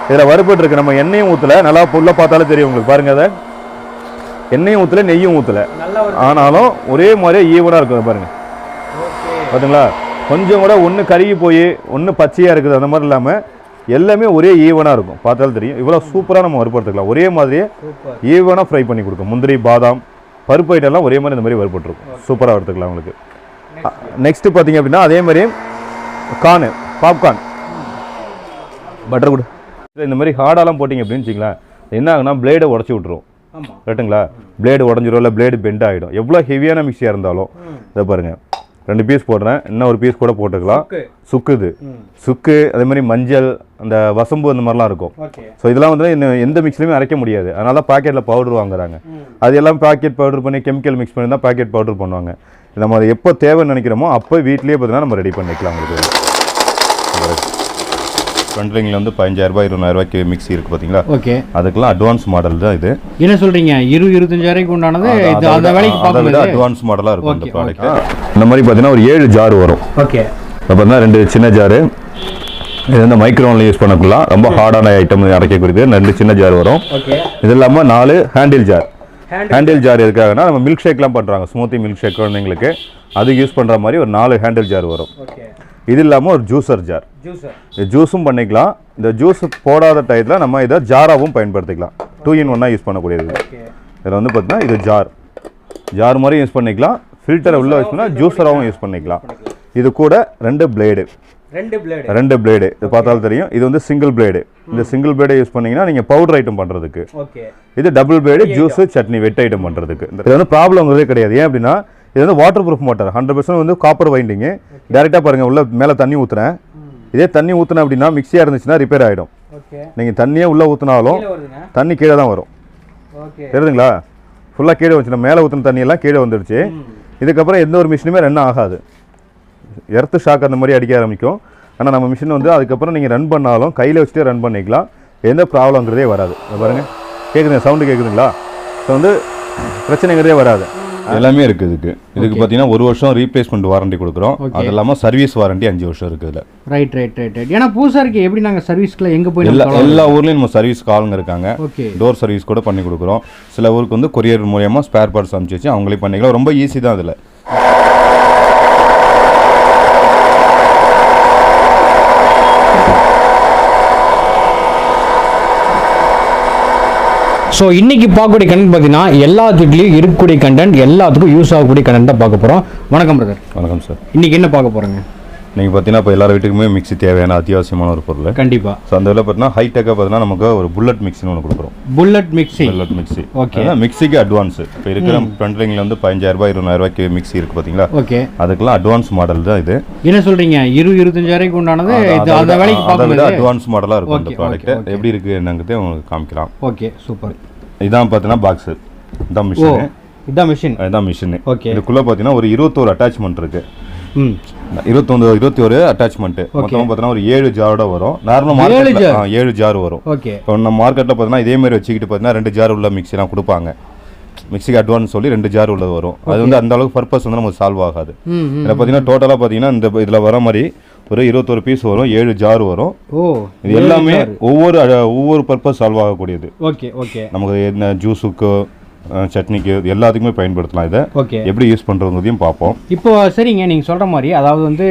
இதில் வறுபட்டு இருக்கு. நம்ம எண்ணெயும் ஊற்றலை, நல்லா புல்ல பார்த்தாலே தெரியும் உங்களுக்கு. பாருங்க, அதை எண்ணெயும் ஊற்றலை, நெய்யும் ஊற்றலை, ஆனாலும் ஒரே மாதிரியே ஈவனாக இருக்கும். பாருங்க பார்த்தீங்களா, கொஞ்சம் கூட ஒன்று கருகி போய் ஒன்று பச்சையாக இருக்குது அந்த மாதிரி இல்லாமல் எல்லாமே ஒரே ஈவனாக இருக்கும். பார்த்தாலும் தெரியும். இவ்வளோ சூப்பராக நம்ம வறுப்படுத்திக்கலாம். ஒரே மாதிரியே ஈவனாக ஃப்ரை பண்ணி கொடுக்கும். முந்திரி, பாதாம், பருப்பு ஐட்டம்லாம் ஒரே மாதிரி இந்த மாதிரி வறுபட்டுருக்கும். சூப்பராக வறுத்துக்கலாம் உங்களுக்கு. நெக்ஸ்ட்டு பார்த்தீங்க அப்படின்னா அதே மாதிரி கார்னு, பாப்கார்ன், பட்டர் கூட இந்த மாதிரி ஹார்டாலாம் போட்டிங்க அப்படின்னு வச்சிங்களேன், என்ன ஆகுனா பிளேடை உடச்சி விட்ருவோம். கரெக்டுங்களா? பிளேடு உடஞ்சிரும், இல்லை பிளேடு பெண்ட் ஆகிடும். எவ்வளோ ஹெவியான மிக்சியாக இருந்தாலும் இதை பாருங்கள், 2 பீஸ் போடுறேன், இன்னும் ஒரு பீஸ் கூட போட்டுக்கலாம். சுக்குது, சுக்கு, அதே மாதிரி மஞ்சள், அந்த வசம்பு, அந்த மாதிரிலாம் இருக்கும். ஸோ இதெல்லாம் வந்து எந்த மிக்ஸ்லையுமே அரைக்க முடியாது. அதனால தான் பாக்கெட்டில் பவுடர் வாங்குறாங்க. அது எல்லாம் பாக்கெட் பவுடர் பண்ணி கெமிக்கல் மிக்ஸ் பண்ணி தான் பாக்கெட் பவுடர் பண்ணுவாங்க. நம்ம அதை எப்போ தேவைன்னு நினைக்கிறோமோ அப்போ வீட்லேயே பார்த்தீங்கன்னா நம்ம ரெடி பண்ணிக்கலாம். உங்களுக்கு ஃப்ரண்ட்லிங்கில் வந்து 15,000 20,000 மிக்ஸி இருக்குது பார்த்தீங்களா? ஓகே, அதுக்கெல்லாம் அட்வான்ஸ் மாடல் தான் இது. என்ன சொல்கிறீங்க? 20-25,000 உண்டானது அந்த வேலைக்கு அதை விட அட்வான்ஸ் மாடலாக இருக்கும் இந்த ப்ராடக்ட். இந்த மாதிரி பார்த்தீங்கன்னா ஒரு 7 ஜார் வரும். ஓகே, பார்த்தீங்கன்னா 2 சின்ன ஜாரு, இது வந்து மைக்ரோனில் யூஸ் பண்ணக்கலாம். ரொம்ப ஹார்டான ஐட்டம் அரைக்கக்கூடியது. 2 சின்ன ஜார் வரும். இது இல்லாமல் 4 ஹேண்டில் ஜார். ஹேண்டில் ஜார் எதுக்காகனா நம்ம மில்க் ஷேக்லாம் பண்ணுறாங்க, ஸ்மூத்தி மில்க் ஷேக் குழந்தைங்களுக்கு அதுக்கு யூஸ் பண்ணுற மாதிரி ஒரு 4 ஹேண்டில் ஜார் வரும். இது இல்லாமல் ஒரு ஜூஸர் ஜார், ஜூஸும் பண்ணிக்கலாம். இந்த ஜூஸ் போடாத டயத்தில் நம்ம இதை ஜாராகவும் பயன்படுத்திக்கலாம். 2 in 1 யூஸ் பண்ணக்கூடியது. இதில் வந்து பார்த்தீங்கன்னா இது ஜார் மாதிரி யூஸ் பண்ணிக்கலாம். ஃபில்டரை உள்ள வச்சுன்னா ஜூஸராகவும் யூஸ் பண்ணிக்கலாம். இது கூட 2 பிளேடு, 2 பிளேடு. இது பார்த்தாலும் தெரியும். இது வந்து சிங்கிள் பிளேடு. இந்த சிங்கிள் பிளேடை யூஸ் பண்ணிங்கன்னா நீங்கள் பவுடர் ஐட்டம் பண்ணுறதுக்கு. இது டபுள் பிளேடு, ஜூஸு, சட்னி, வெட் ஐட்டம் பண்ணுறதுக்கு. இது வந்து ப்ராப்ளம்ங்கிறதே கிடையாது. ஏன் அப்படின்னா இது வந்து வாட்டர் ப்ரூஃப் மோட்டார், 100% வந்து காப்பர் வைண்டிங்கு. டேரெக்டாக பாருங்கள், உள்ள மேலே தண்ணி ஊற்றுறேன். இதே தண்ணி ஊற்றினேன் அப்படின்னா மிக்சியாக இருந்துச்சுன்னா ரிப்பேர் ஆகிடும். நீங்கள் தண்ணியே உள்ளே ஊற்றினாலும் தண்ணி கீழே தான் வரும். தெரியுதுங்களா? ஃபுல்லாக கீழே வச்சுனா மேலே ஊற்றின தண்ணியெல்லாம் கீழே வந்துடுச்சு. இதுக்கப்புறம் எந்த ஒரு மிஷினுமே ரன் ஆகாது. எர்த்து ஷாக் அந்த மாதிரி அடிக்க ஆரம்பிக்கும். ஆனால் நம்ம மிஷின் வந்து அதுக்கப்புறம் நீங்கள் ரன் பண்ணாலும் கையில் வச்சுட்டே ரன் பண்ணிக்கலாம். எந்த ப்ராப்ளங்கிறதே வராது. பாருங்கள், கேட்குதுங்க, சவுண்டு கேட்குதுங்களா? ஸோ வந்து பிரச்சனைங்கிறதே வராது. எல்லாமே இருக்குது இதுக்கு. இதுக்கு பார்த்தீங்கன்னா 1 வருஷம் ரீப்ளேஸ்மெண்ட் வாரண்டி கொடுக்குறோம். அது இல்லாமல் சர்வீஸ் வாரண்டி 5 வருஷம் இருக்குது. ரைட். ஏன்னா புதுசாக இருக்கு, எப்படி நாங்கள் சர்வீஸ்க்குள்ள எங்கே போய் எல்லா ஊர்லேயும் நம்ம சர்வீஸ் ஆளுங்க இருக்காங்க. டோர் சர்வீஸ் கூட பண்ணி கொடுக்குறோம். சில ஊருக்கு வந்து கொரியர் மூலமா ஸ்பேர் பார்ட்ஸ் அனுப்பிச்சு வச்சு அவங்களே பண்ணிக்கலாம். ரொம்ப ஈஸி தான் அதில். ஸோ இன்றைக்கி பார்க்கக்கூடிய கண்டென்ட் பார்த்தீங்கன்னா எல்லாத்துலேயும் இருக்கக்கூடிய கண்டென்ட், எல்லாத்துக்கும் யூஸ் ஆகக்கூடிய கண்டென்ட் தான் பார்க்க போகிறோம். வணக்கம் பிரதர். வணக்கம் சார். இன்றைக்கி என்ன பார்க்க போகிறோங்க? நீங்கள் பார்த்தீங்கன்னா இப்போ எல்லார் வீட்டுக்குமே மிக்ஸி தேவையான அத்தியாவசியமான ஒரு பொருள். கண்டிப்பாக. ஸோ அந்த இதில் பார்த்தீங்கன்னா ஹைடெக்காக பார்த்தீங்கன்னா நமக்கு ஒரு புல்லட் மிக்ஸின்னு ஒன்று கொடுக்குறோம். Bullet mixie. ஓகே, மிக்ஸிக்கு அட்வான்ஸ். இப்போ இருக்கிற ஃப்ரண்ட்லிங்கில் வந்து 15,000 20,000 மிக்ஸி இருக்குது பார்த்தீங்களா? ஓகே, அதுக்கெல்லாம் அட்வான்ஸ் மாடல் தான் இது. என்ன சொல்கிறீங்க? 20-25,000 உண்டானது அந்த வேலைக்கு அதை விட அட்வான்ஸ் மாடலாக இருக்கும் இந்த ப்ராடக்ட். எப்படி இருக்குது என்னங்கிறதே உங்களுக்கு காமிக்கலாம். Okay, super. இதான் பார்த்தீங்கன்னா பாக்ஸு, இதான் மிஷின். இதான் மிஷின். ஓகே, இதுக்குள்ளே பார்த்தீங்கன்னா ஒரு 21 அட்டாச்மெண்ட் இருக்குது. 21 அட்டாச்மெண்ட். மொத்தமாக பார்த்தீங்கன்னா ஒரு 7 ஜாரோட வரும். நார்மல் மார்க்கெட்டில் 7 ஜார் வரும். ஓகே, இப்போ நம்ம மார்க்கெட்டில் பார்த்தீங்கன்னா இதே மாதிரி வச்சுக்கிட்டு பார்த்தீங்கன்னா 2 ஜார் உள்ள மிக்ஸிலாம் கொடுப்பாங்க. மிக்ஸிக்கு அட்வான்ஸ் சொல்லி 2 ஜார் உள்ளது வரும். அது வந்து அந்த அளவுக்கு பர்பஸ் வந்து நமக்கு சால்வ் ஆகாது. இதில் பார்த்தீங்கன்னா டோட்டலாக பார்த்தீங்கன்னா இந்த இதில் வர மாதிரி ஒரு 21 பீஸ் வரும், 7 ஜார் வரும். இது எல்லாமே ஒவ்வொரு பர்பஸ் சால்வ் ஆகக்கூடியது. ஓகே ஓகே, நமக்கு என்ன ஜூஸுக்கு, சட்னிக்கு, எல்லாத்துக்குமே பயன்படுத்தலாம். இதை எப்படி யூஸ் பண்ணுறதுங்கிறதையும் பார்ப்போம். இப்போ சரிங்க, நீங்கள் சொல்கிற மாதிரி அதாவது வந்து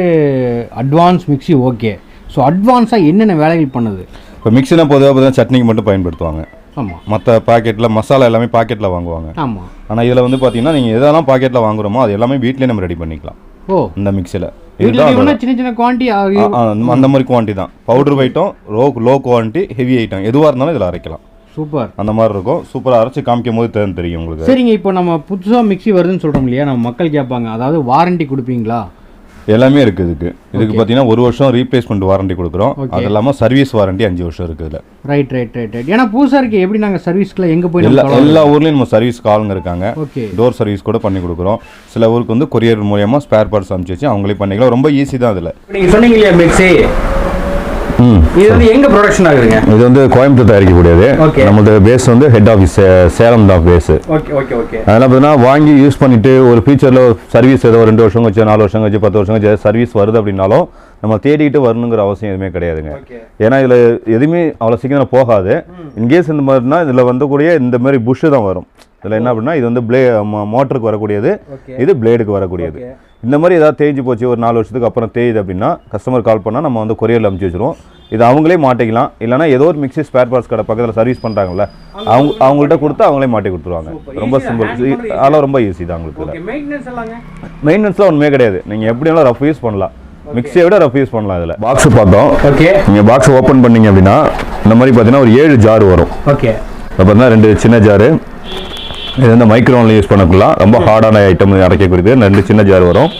அட்வான்ஸ் மிக்ஸி. ஓகே, ஸோ அட்வான்ஸாக என்னென்ன வேலைகள் பண்ணுது? இப்போ மிக்ஸினா பொதுவாக பார்த்தீங்கன்னா சட்னிக்கு மட்டும் பயன்படுத்துவாங்க. ஆமாம், மற்ற பாக்கெட்டில் மசாலா எல்லாமே பாக்கெட்டில் வாங்குவாங்க. ஆமாம், ஆனால் இதில் வந்து பார்த்தீங்கன்னா நீங்கள் எதெல்லாம் பாக்கெட்டில் வாங்குறோமோ அது எல்லாமே வீட்டிலே நம்ம ரெடி பண்ணிக்கலாம். இந்த மிக்ஸில் சின்ன சின்ன குவான்டிட்டி அந்த மாதிரி குவான்டிட்டி தான். Powder item, low quantity, heavy item எதுவாக இருந்தாலும் இதில் அரைக்கலாம். சூப்பர், அந்த மாதிரி இருக்கும். சூப்பராக அரைச்சி காமிக்கும் போது தெரியும் உங்களுக்கு. சரிங்க, இப்போ நம்ம புதுசாக மிக்ஸி வருதுன்னு சொல்கிறோம் இல்லையா, நம்ம மக்கள் கேட்பாங்க, அதாவது வாரண்டி கொடுப்பீங்களா? எல்லாமே இருக்குது இதுக்கு பார்த்தீங்கன்னா 1 வருஷம் ரீப்ளேஸ்மெண்ட் வாரண்டி கொடுக்குறோம். அது இல்லாமல் சர்வீஸ் வாரண்டி 5 வருஷம் இருக்குது. ரைட். ஏன்னா புதுசாக இருக்குது, எப்படி நாங்கள் சர்வீஸ்க்குள்ள எங்கே போய் எல்லா ஊர்லேயும் நம்ம சர்வீஸ் ஆளுங்க இருக்காங்க. டோர் சர்வீஸ் கூட பண்ணி கொடுக்குறோம். சில ஊருக்கு வந்து கொரியர் மூலமா ஸ்பேர் பார்ட்ஸ் அனுப்பிச்சு வச்சு அவங்களே பண்ணிக்கலாம். ரொம்ப ஈஸி தான் அதில். நீங்கள் சொன்னீங்க இல்லையா மிக்ஸி, இது வந்து எங்க ப்ரொடக்ஷன் ஆகுதுங்க? இது வந்து கோயம்புத்தூர் தயாரிக்கக்கூடியது. நம்மளோட பேஸ் வந்து ஹெட் ஆஃபீஸ் சேலம் தான் பேஸ். அதெல்லாம் பார்த்தீங்கன்னா வாங்கி யூஸ் பண்ணிட்டு ஒரு ஃபியூச்சரில் சர்வீஸ் ஏதோ 2 வருஷம் கழிச்சு, 4 வருஷம் கழிச்சு, 10 வருஷம் கழிச்சு சர்வீஸ் வருது அப்படின்னாலும் நம்ம தேடிட்டு வரணுங்கிற அவசியம் எதுவுமே கிடையாதுங்க. ஏன்னா இதில் எதுவுமே அவ்வளோ சீக்கிரம் போகாது. இன்கேஸ் இந்த மாதிரினா இதில் வந்துக்கூடிய இந்த மாதிரி புஷ்ஷு தான் வரும். இதில் என்ன அப்படின்னா இது வந்து மோட்டருக்கு வரக்கூடியது, இது பிளேடுக்கு வரக்கூடியது. இந்த மாதிரி ஏதாவது தேய்ச்சி போச்சு ஒரு 4 வருஷத்துக்கு அப்புறம் தேயுது அப்படின்னா கஸ்டமர் கால் பண்ணால் நம்ம வந்து கொரியரில் அனுப்பிச்சி வச்சுருவோம். இது அவங்களே மாட்டிக்கலாம். இல்லைனா ஏதோ ஒரு மிக்சி ஸ்பேர் பார்ட்ஸ் கடை பக்கத்தில் சர்வீஸ் பண்ணுறாங்கல்ல அவங்கள்ட்ட கொடுத்து அவங்களே மாட்டி கொடுத்துருவாங்க. ரொம்ப சிம்பிள், அதெல்லாம் ரொம்ப ஈஸி தான் உங்களுக்கு. மெயின்டெனன்ஸ்லாம் ஒன்றுமே கிடையாது. நீங்கள் எப்படி வேணாலும் ரஃப் யூஸ் பண்ணலாம். மிக்சியை விட ரஃப் யூஸ் பண்ணலாம். இதில் பாக்ஸ் பார்த்தோம். நீங்கள் பாக்ஸ் ஓப்பன் பண்ணீங்க அப்படின்னா இந்த மாதிரி பார்த்தீங்கன்னா ஒரு 7 ஜார் வரும். பார்த்தீங்கன்னா 2 சின்ன ஜாரு, இது வந்து மைக்ரோனில் யூஸ் பண்ணக்குள்ள ரொம்ப ஹார்டான ஐட்டம் அரைக்கக்கூடியது. 2 சின்ன ஜார் வரும்.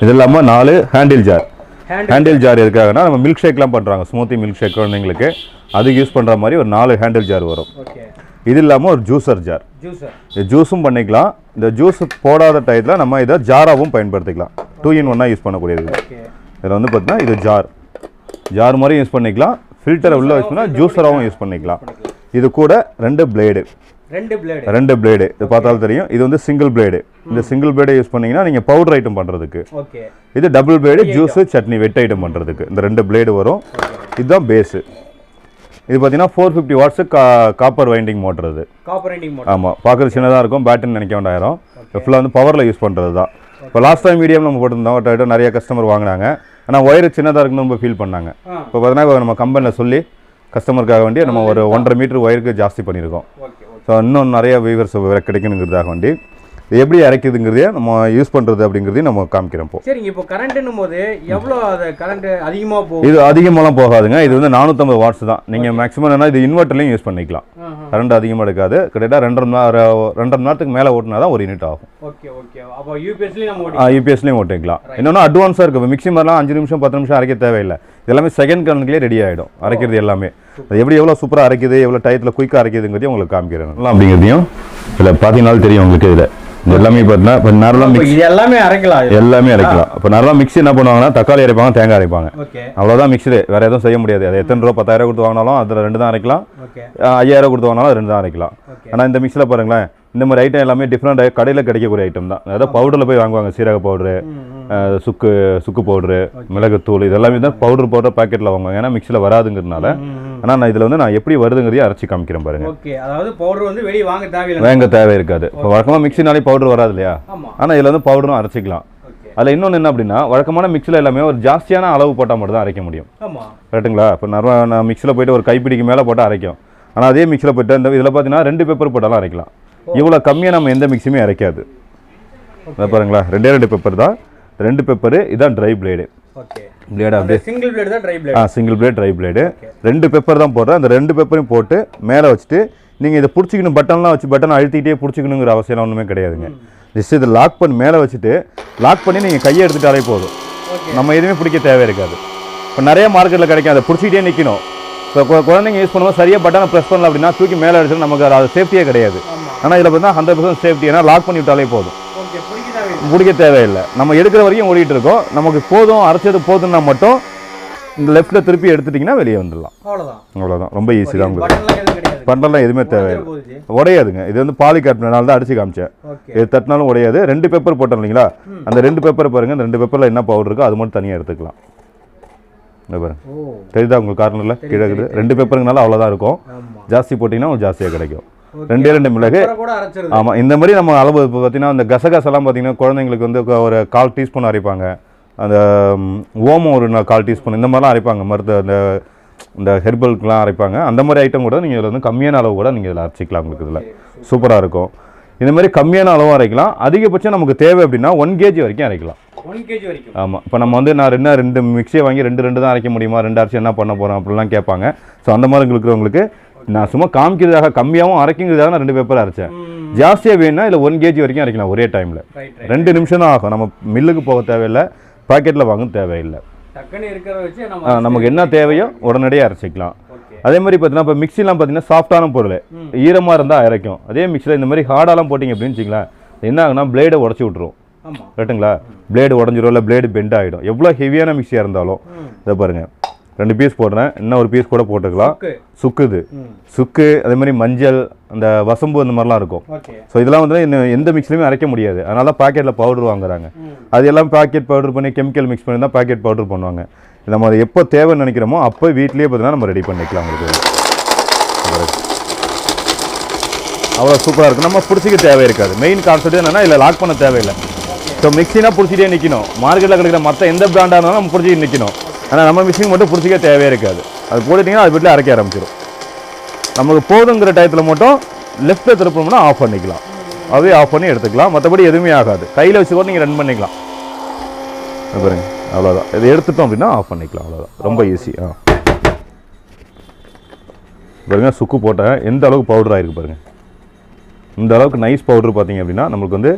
இது இல்லாமல் 4 ஹேண்டில் ஜார். ஹேண்டில் ஜார் எதுக்காகனா நம்ம மில்க் ஷேக்லாம் பண்ணுறாங்க, ஸ்மூத்தி மில்க் ஷேக் குழந்தைங்களுக்கு அதுக்கு யூஸ் பண்ணுற மாதிரி ஒரு 4 ஹேண்டில் ஜார் வரும். இது இல்லாமல் ஒரு ஜூஸர் ஜார், இது ஜூஸும் பண்ணிக்கலாம். இந்த ஜூஸ் போடாத டயத்தில் நம்ம இதை ஜாராகவும் பயன்படுத்திக்கலாம். 2 in 1 யூஸ் பண்ணக்கூடியது. இதில் வந்து பார்த்தீங்கன்னா இது ஜார் மாதிரி யூஸ் பண்ணிக்கலாம். ஃபில்டரை உள்ள யூஸ் பண்ணால் ஜூஸராகவும் யூஸ் பண்ணிக்கலாம். இது கூட 2 பிளேடு இது பார்த்தாலும் தெரியும். இது வந்து சிங்கிள் பிளேடு. இந்த சிங்கிள் பிளேடை யூஸ் பண்ணீங்கன்னா நீங்கள் பவுடர் ஐட்டம் பண்ணுறதுக்கு. இது டபுள் பிளேடு ஜூஸு சட்னி வெட் ஐட்டம் பண்ணுறதுக்கு. இந்த 2 பிளேடு வரும். இதுதான் பேஸு. இது பார்த்தீங்கன்னா 450 வாட்ஸு காப்பர் வைண்டிங் மோட்டர். இது ஆமாம், பார்க்குறது சின்னதாக இருக்கும், பேட்டரின்னு நினைக்க வேண்டாயிரம். ஃபுல்லாக வந்து பவரில் யூஸ் பண்ணுறது தான். இப்போ லாஸ்ட் டைம் மீடியம் நம்ம போட்டிருந்தோம், நிறைய கஸ்டமர் வாங்கினாங்க. ஆனால் ஒயர் சின்னதாக இருக்குன்னு ரொம்ப ஃபீல் பண்ணாங்க. இப்போ பார்த்தீங்கன்னா நம்ம கம்பெனியில் சொல்லி கஸ்டமருக்காக வேண்டி நம்ம ஒரு 1.5 மீட்டர் ஒயருக்கு ஜாஸ்தி பண்ணியிருக்கோம். ஸோ இன்னும் நிறைய வியூவர்ஸ் கிடைக்கணுங்கிறதாக வேண்டி எப்படி அரைக்குதுங்கிறதே நம்ம யூஸ் பண்ணுறது அப்படிங்கிறதையும் நம்ம காமிக்கிறோம். சரிங்க, இப்போ கரண்ட்னும் போது எவ்வளோ அது கரண்ட் அதிகமாக போகும்? இது அதிகமாகலாம் போகாதுங்க. இது வந்து 450 வாட்ஸ் தான். நீங்கள் மேக்ஸிமம் என்ன இது இன்வெர்ட்டர்லையும் யூஸ் பண்ணிக்கலாம். கரண்ட் அதிகமாக எடுக்காது. கிட்டத்தட்ட 2.5 மணி நேரத்துக்கு மேலே ஓட்டினா தான் 1 யூனிட் ஆகும். அப்போ யூபிஎஸ்லையும் ஓட்டிக்கலாம். இன்னொன்று அட்வான்ஸாக இருக்குது. மிக்சி மாதிரிலாம் 5 நிமிஷம் 10 நிமிஷம் அரைக்க தேவையில்லை. எல்லாமே செகண்ட் கரண்ட்லேயே ரெடி ஆகிடும் அரைக்கிறது எல்லாமே. அது எப்படி எவ்வளோ சூப்பராக அரைக்குது, எவ்வளோ டயத்தில் குயிக்காக அரைக்குதுங்கிறதையும் உங்களுக்கு காமிக்கிறேன் அப்படிங்கிறதையும் இதில் பார்த்தீங்கன்னாலும் தெரியும் உங்களுக்கு. இதில் எல்லாமே பார்த்தீங்கன்னா இப்போ நார்மலாக எல்லாமே அரைக்கலாம். இப்போ நார்மலாக மிக்ஸி என்ன பண்ணுவாங்கன்னா தக்காளி அரைப்பாங்க, தேங்காய் அரைப்பாங்க, அவ்வளோதான் மிக்ஸிலே. வேறு எதுவும் செய்ய முடியாது. அது எத்தனை ரூபா, 10,000 கொடுத்து வாங்கினாலும் அதில் 2 தான் அரைக்கலாம். 5,000 கொடுத்து வாங்கினாலும் அது 2 தான் அரைக்கலாம். ஆனால் இந்த மிக்ஸில் பாருங்களேன், இந்த மாதிரி ஐட்டம் எல்லாமே டிஃப்ரெண்ட் கடையில் கிடைக்கக்கூடிய ஐட்டம் தான். அதாவது பவுடரில் போய் வாங்குவாங்க. சீரக பவுடரு, சுக்கு பவுடரு, மிளகுத்தூள், இதெல்லாமே தான் பவுடர் பாக்கெட்டில் வாங்குவாங்க. ஏன்னா மிக்ஸில் வராதுங்கிறதுனால. ஆனால் நான் இதில் வந்து நான் எப்படி வருதுங்கிறதையும் அரைச்சி காமிக்கிறேன் பாருங்க. அதாவது பவுடர் வந்து வெளியே வாங்க தேவை இருக்காது. இப்போ வழக்கமாக மிக்ஸினாலே பவுடர் வராது இல்லையா? ஆனால் இதில் வந்து பவுடரும் அரைச்சிக்கலாம். அதில் இன்னொன்று என்ன அப்படின்னா, வழக்கமான மிக்ஸில் எல்லாமே ஒரு ஜாஸ்தியான அளவு போட்டால் மட்டும் தான் அரைக்க முடியும். கரெக்டுங்களா? இப்போ நான் மிக்ஸில் போயிட்டு ஒரு கைப்பிடிக்கு மேலே போட்டால் அரைக்கும். ஆனால் அதே மிக்ஸில் போய்ட்டு இந்த இதில் பார்த்தீங்கன்னா 2 பேப்பர் போட்டாலும் அரைக்கலாம். இவ்வளோ கம்மியாக நம்ம எந்த மிக்ஸியுமே அரைக்காது. அதை பாருங்களா, 2 பேப்பர் தான். 2 பேப்பரு. இதுதான் ட்ரை பிளேடு. பிளேடு அப்படியே single blade dry blade. 2 paper தான் போடுறேன். அந்த 2 பேப்பரையும் போட்டு மேலே வச்சுட்டு நீங்கள் இதை பிடிச்சிக்கணும். பட்டன்லாம் வச்சு பட்டன் அழுத்திக்கிட்டே பிடிச்சிக்கணுங்கிற அவசியம் ஒன்றுமே கிடையாதுங்க. ஜஸ்ட் இதை லாக் பண்ணி மேலே வச்சுட்டு லாக் பண்ணி நீங்கள் கையை எடுத்துட்டாலே போதும். நம்ம எதுவுமே பிடிக்க தேவை இருக்காது. இப்போ நிறைய மார்க்கெட்டில் கிடைக்கும், அதை பிடிச்சிக்கிட்டே நிற்கணும். இப்போ குழந்தைங்க யூஸ் பண்ணும்போது சரியாக பட்டனை ப்ரெஸ் பண்ணல அப்படின்னா தூக்கி மேலே அடிச்சு நமக்கு அது சேஃப்டியே கிடையாது. ஆனால் இதில் பார்த்தா 100% சேஃப்டி. ஏன்னா லாக் பண்ணி விட்டாலே போதும், பிடிக்க தேவையில்லை. நம்ம எடுக்கிற வரைக்கும் ஓடிட்டு இருக்கோம். நமக்கு போதும், அரைச்சது போதும்னா மட்டும் இந்த லெஃப்ட்டில் திருப்பி எடுத்துட்டிங்கன்னா வெளியே வந்துடலாம். அவ்வளோதான், ரொம்ப ஈஸி தான். உங்களுக்கு பட்டன்லாம் எதுவுமே தேவையில்லை, உடையாதுங்க. இது வந்து பாலிகார்பனேட்டால தான் அடிச்சு காமிச்சேன். இது தட்டினாலும் உடையாது. 2 பேப்பர் போட்டோம் இல்லைங்களா? அந்த 2 பேப்பர் பாருங்கள். அந்த 2 பேப்பரில் என்ன பவுடர் இருக்கோ அது மட்டும் தனியாக எடுத்துக்கலாம். தெரியுதா உங்களுக்கு? கார்னரில் கீழே இருக்குது. 2 பேப்பருங்கனால அவ்வளோதான் இருக்கும். ஜாஸ்தி போட்டிங்கன்னா ஜாஸ்தியாக கிடைக்கும். 2 மிளகு. ஆமாம், இந்த மாதிரி நம்ம அளவு இப்போ பார்த்தீங்கன்னா அந்த கசகசெல்லாம் பார்த்தீங்கன்னா குழந்தைங்களுக்கு வந்து ஒரு 1/4 டீஸ்பூன் அரைப்பாங்க. அந்த ஓமம் ஒரு 1/4 டீஸ்பூன் இந்த மாதிரிலாம் அரைப்பாங்க. இந்த ஹெர்பலுக்குலாம் அரைப்பாங்க. அந்த மாதிரி ஐட்டம் கூட நீங்கள் இதில் வந்து கம்மியான அளவு கூட நீங்கள் இதில் அரைச்சிக்கலாம். உங்களுக்கு இதில் சூப்பராக இருக்கும். இந்த மாதிரி கம்மியான அளவும் அரைக்கலாம். அதிகபட்சம் நமக்கு தேவை அப்படின்னா 1 kg வரைக்கும் அரைக்கலாம். 1 kg வரைக்கும். ஆமாம். இப்போ நம்ம வந்து நான் 2 மிக்ஸியை வாங்கி 2 தான் அரைக்க முடியுமா, 2 அரைச்சி என்ன பண்ண போகிறோம் அப்படிலாம் கேட்பாங்க. ஸோ அந்த மாதிரி இருக்கிறவங்களுக்கு நான் சும்மா காமிக்கிறதாக கம்மியாகவும் அரைக்கிறதாக நான் 2 பேப்பர் அரைச்சேன். ஜாஸ்தியாக வேணும்னா இல்லை 1 kg வரைக்கும் அரைக்கலாம் ஒரே டைமில். 2 நிமிஷம் தான் ஆகும். நம்ம மில்லுக்கு போக தேவையில்லை, பாக்கெட்டில் வாங்க தேவையில்லை. நமக்கு என்ன தேவையோ உடனடியாக அரைச்சிக்கலாம். அதே மாதிரி பார்த்தீங்கன்னா இப்போ மிக்ஸிலாம் பார்த்தீங்கன்னா சாஃப்டான பொருள், ஈரமாக இருந்தால் அரைக்கும். அதே மிக்ஸில் இந்த மாதிரி ஹார்டாலாம் போட்டிங்க அப்படின்னு வச்சிங்களேன், என்ன ஆகுனா பிளேடை உடச்சி விட்ருவோம். ரைட்டுங்களா? பிளேடு உடஞ்சிரும், இல்லை பிளேடு பெண்ட் ஆகிடும். எவ்வளோ ஹெவியான மிக்ஸியாக இருந்தாலும். இதை பாருங்கள், 2 பீஸ் போடுறேன், இன்னும் ஒரு பீஸ் கூட போட்டுக்கலாம். சுக்கு அதே மாதிரி மஞ்சள், அந்த வசம்பு அந்த மாதிரிலாம் இருக்கும். ஸோ இதெல்லாம் வந்து இன்னும் எந்த மிக்ஸ்லையுமே அரைக்க முடியாது. அதனால தான் பாக்கெட்டில் பவுடர் வாங்குறாங்க. அது எல்லாம் பாக்கெட் பவுடர் பண்ணி கெமிக்கல் மிக்ஸ் பண்ணி தான் பாக்கெட் பவுடர் பண்ணுவாங்க. நம்ம அதை எப்போ தேவைன்னு நினைக்கிறோமோ அப்போ வீட்லேயே பார்த்தீங்கன்னா நம்ம ரெடி பண்ணிக்கலாம் உங்களுக்கு. அவ்வளோ சூப்பராக இருக்கும். நம்ம பிடிச்சிக்க தேவை இருக்காது. மெயின் கான்செப்ட் என்னென்னா இல்லை லாக் பண்ண தேவையில்லை. ஸோ மிக்சினா பிடிச்சிட்டே நிற்கணும். மார்க்கெட்டில் கிடைக்கிற மற்ற எந்த பிராண்டாக இருந்தாலும் நம்ம பிடிச்சிட்டு நிற்கணும். ஆனால் நம்ம மிக்சிங் மட்டும் பிடிச்சிக்க தேவையே இருக்காது. அது போட்டுட்டிங்கன்னா அது வீட்டில் அரைக்க ஆரம்பிச்சிடும். நமக்கு போதுங்கிற டயத்தில் மட்டும் லெஃப்ட்டில் திருப்பணும்னா ஆஃப் பண்ணிக்கலாம். அதே ஆஃப் பண்ணி எடுத்துக்கலாம். மற்றபடி எதுவுமே ஆகாது. கையில் வச்சு கூட நீங்கள் ரன் பண்ணிக்கலாம். பாருங்க, அவ்வளோதான். இதை எடுத்துட்டோம் அப்படின்னா ஆஃப் பண்ணிக்கலாம். அவ்வளோதான், ரொம்ப ஈஸி. பாருங்க, சுக்கு போட்டேன் எந்த அளவுக்கு பவுடர் ஆகிருக்கு பாருங்கள். இந்த அளவுக்கு நைஸ் பவுடர் பார்த்தீங்க அப்படின்னா நம்மளுக்கு வந்து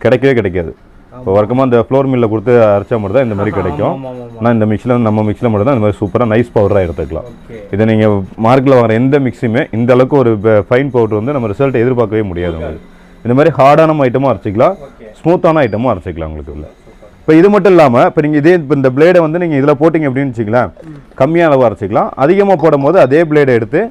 கிடைக்கவே கிடைக்காது. இப்போ வழக்கமாக இந்த ஃப்ளோர் மில்லில் கொடுத்து அரைச்சா மட்டும் தான் இந்த மாதிரி கிடைக்கும். ஆனால் இந்த மிக்சியில் நம்ம மிக்சியில் மட்டும் தான் இந்த மாதிரி சூப்பராக நைஸ் பவுடராக எடுத்துக்கலாம். இதை நீங்கள் மார்க்கெட்டில் வாங்குற எந்த மிக்ஸியுமே இந்த அளவுக்கு ஒரு ஃபைன் பவுடர் வந்து நம்ம ரிசல்ட் எதிர்பார்க்கவே முடியாது. உங்களுக்கு இந்த மாதிரி ஹார்டான ஐட்டமும் அரைச்சிக்கலாம், ஸ்மூத்தான ஐட்டமும் அரைச்சிக்கலாம் உங்களுக்கு இல்லை. இப்போ இது மட்டும் இல்லாமல் இப்போ நீங்கள் இப்போ இந்த பிளேடை வந்து நீங்கள் இதில் போட்டிங்க அப்படின்னு வச்சுக்கலாம், கம்மியாக அளவு அரைச்சிக்கலாம். அதிகமாக போடும் போது அதே பிளேடை எடுத்து